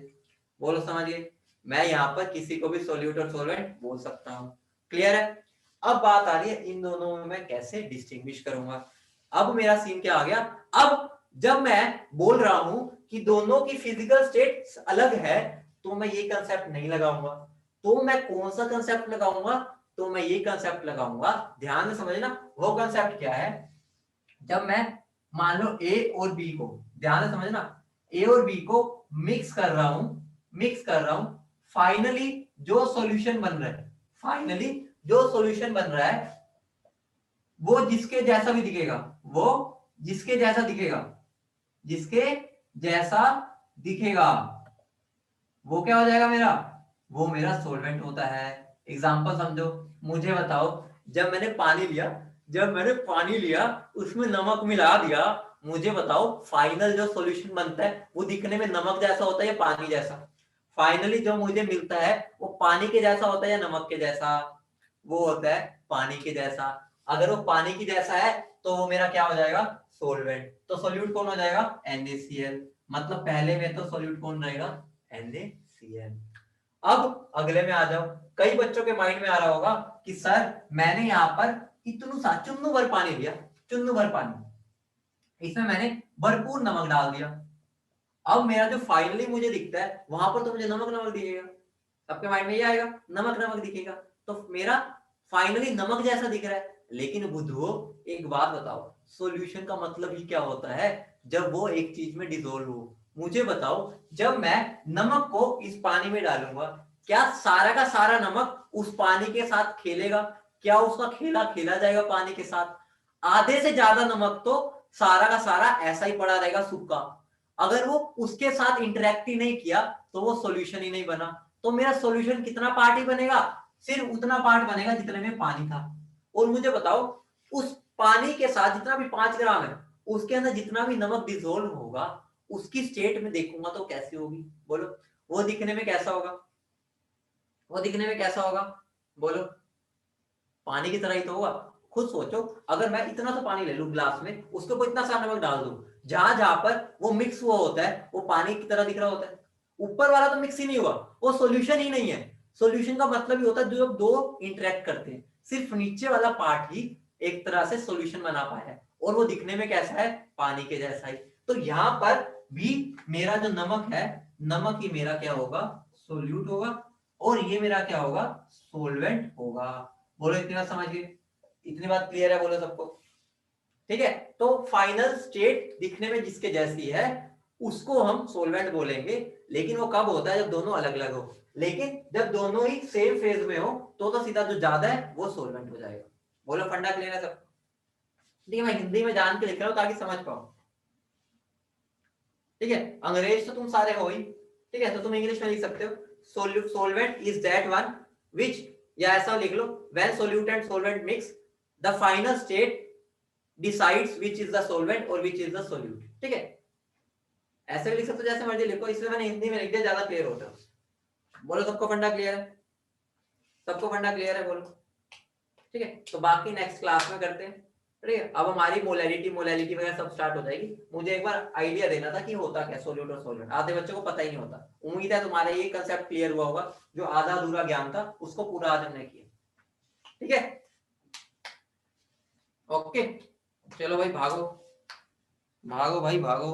बोलो समझिए, मैं यहाँ पर किसी को भी सोल्यूट और सोलवेंट बोल सकता हूँ। क्लियर है। अब बात आ रही है इन दोनों में मैं कैसे डिस्टिंग्विश करूंगा। अब मेरा सीन क्या आ गया, अब जब मैं बोल रहा हूं कि दोनों की फिजिकल स्टेट अलग है तो मैं ये कंसेप्ट नहीं लगाऊंगा, तो मैं कौन सा कंसेप्ट लगाऊंगा, तो मैं ये कंसेप्ट लगाऊंगा, ध्यान से समझना। वो कंसेप्ट क्या है, जब मैं मान लो A और B को, ध्यान से समझना, A और B को मिक्स कर रहा हूं, मिक्स कर रहा हूं, फाइनली जो सॉल्यूशन बन रहा है, फाइनली जो सॉल्यूशन बन रहा है वो जिसके जैसा भी दिखेगा, वो जिसके जैसा दिखेगा, जिसके जैसा दिखेगा वो क्या हो जाएगा मेरा, वो मेरा सोलवेंट होता है। एग्जांपल समझो, मुझे बताओ, जब मैंने पानी लिया, जब मैंने पानी लिया उसमें नमक मिला दिया, मुझे बताओ फाइनल जो सॉल्यूशन बनता है वो दिखने में नमक जैसा होता है या पानी जैसा, फाइनली जो मुझे मिलता है वो पानी के जैसा होता है या नमक के जैसा, वो होता है पानी के जैसा। अगर वो पानी की जैसा है तो वो मेरा क्या हो जाएगा, सोलवेंट। तो सोल्यूट कौन हो जाएगा, NaCl। मतलब पहले में तो सोल्यूट कौन रहेगा, NaCl। अब अगले में आ जाओ, कई बच्चों के माइंड में आ रहा होगा कि सर मैंने यहाँ पर इतनू सा चुन्नू भर पानी लिया, चुन्नू भर पानी, इसमें मैंने भरपूर नमक डाल दिया, अब मेरा जो फाइनली मुझे दिखता है वहां पर तो मुझे नमक नमक दिखेगा, सबके माइंड में ये आएगा नमक नमक दिखेगा, तो मेरा फाइनली नमक जैसा दिख रहा है। लेकिन बुद्धू एक बात बताओ, सॉल्यूशन का मतलब ही क्या होता है, जब वो एक चीज में डिसोल्व हो। मुझे बताओ, जब मैं नमक को इस पानी में डालूंगा, क्या सारा का सारा नमक उस पानी के साथ खेलेगा, क्या उसका खेला खेला जाएगा पानी के साथ, आधे से ज्यादा नमक तो सारा का सारा ऐसा ही पड़ा रहेगा सूखा, अगर वो उसके साथ इंटरेक्ट ही नहीं किया तो वो सॉल्यूशन ही नहीं बना। तो मेरा सॉल्यूशन कितना पार्ट ही बनेगा, सिर्फ उतना पार्ट बनेगा जितने में पानी था। और मुझे बताओ उस पानी के साथ जितना भी 5 ग्राम है उसके अंदर जितना भी नमक डिसोल्व होगा उसकी स्टेट में देखूंगा तो कैसी होगी, बोलो। वो दिखने में कैसा होगा, वो दिखने में कैसा होगा, बोलो। पानी की तरह ही तो होगा। खुद सोचो, अगर मैं इतना सा पानी ले लूं ग्लास में, उसके ऊपर इतना सा नमक डाल दूं, जहां जहां पर वो मिक्स हुआ होता है वो पानी की तरह दिख रहा होता है। ऊपर वाला तो मिक्स ही नहीं हुआ, वो सॉल्यूशन ही नहीं है। सॉल्यूशन का मतलब ही होता है जो दो इंटरेक्ट करते हैं, सिर्फ नीचे वाला पार्ट ही एक तरह से सॉल्यूशन बना पाया है, और वो दिखने में कैसा है, पानी के जैसा ही। तो यहाँ पर भी मेरा जो नमक है, नमक ही मेरा क्या होगा, सोल्यूट होगा, और ये मेरा क्या होगा, सोलवेंट होगा। बोलो इतनी बात समझिए, इतनी बात क्लियर है, बोलो सबको। ठीक है, तो फाइनल स्टेट दिखने में जिसके जैसी है उसको हम सोलवेंट बोलेंगे, लेकिन वो कब होता है, जब दोनों अलग अलग हो। लेकिन जब दोनों ही सेम फेज में हो तो सीधा जो ज्यादा है वो सोलवेंट हो जाएगा। बोलो फंडा क्लियर है सबको। ठीक है, मैं हिंदी में जान के लिख रहा हूं ताकि समझ पाओ। ठीक है, अंग्रेज तो तुम सारे हो ही, ठीक है, तो तुम इंग्लिश में लिख सकते हो, solvent is that one which, या ऐसा लिख लो, when solute and solvent mix the final state decides which is the solvent or which is the solute। ठीक है, ऐसे भी लिख सकते हो, जैसे मर्जी लिखो, इसलिए मैंने हिंदी में लिख दिया, ज्यादा क्लियर होता है। बोलो सबको फंडा क्लियर है, सबको फंडा क्लियर है, बोलो। ठीक है, तो बाकी नेक्स्ट क्लास में करते हैं। ठीक है, अब हमारी मोलैरिटी मोलैरिटी वगैरह सब स्टार्ट हो जाएगी। मुझे एक बार आइडिया देना था कि होता क्या सोल्यूट और सोल्वेंट, आधे बच्चों को पता ही नहीं होता। उम्मीद है तुम्हारा ये कंसेप्ट क्लियर हुआ होगा, जो आधा अधूरा ज्ञान था उसको पूरा आज हमने किया। ठीक है, ओके, चलो भाई भागो, भागो भाई भागो।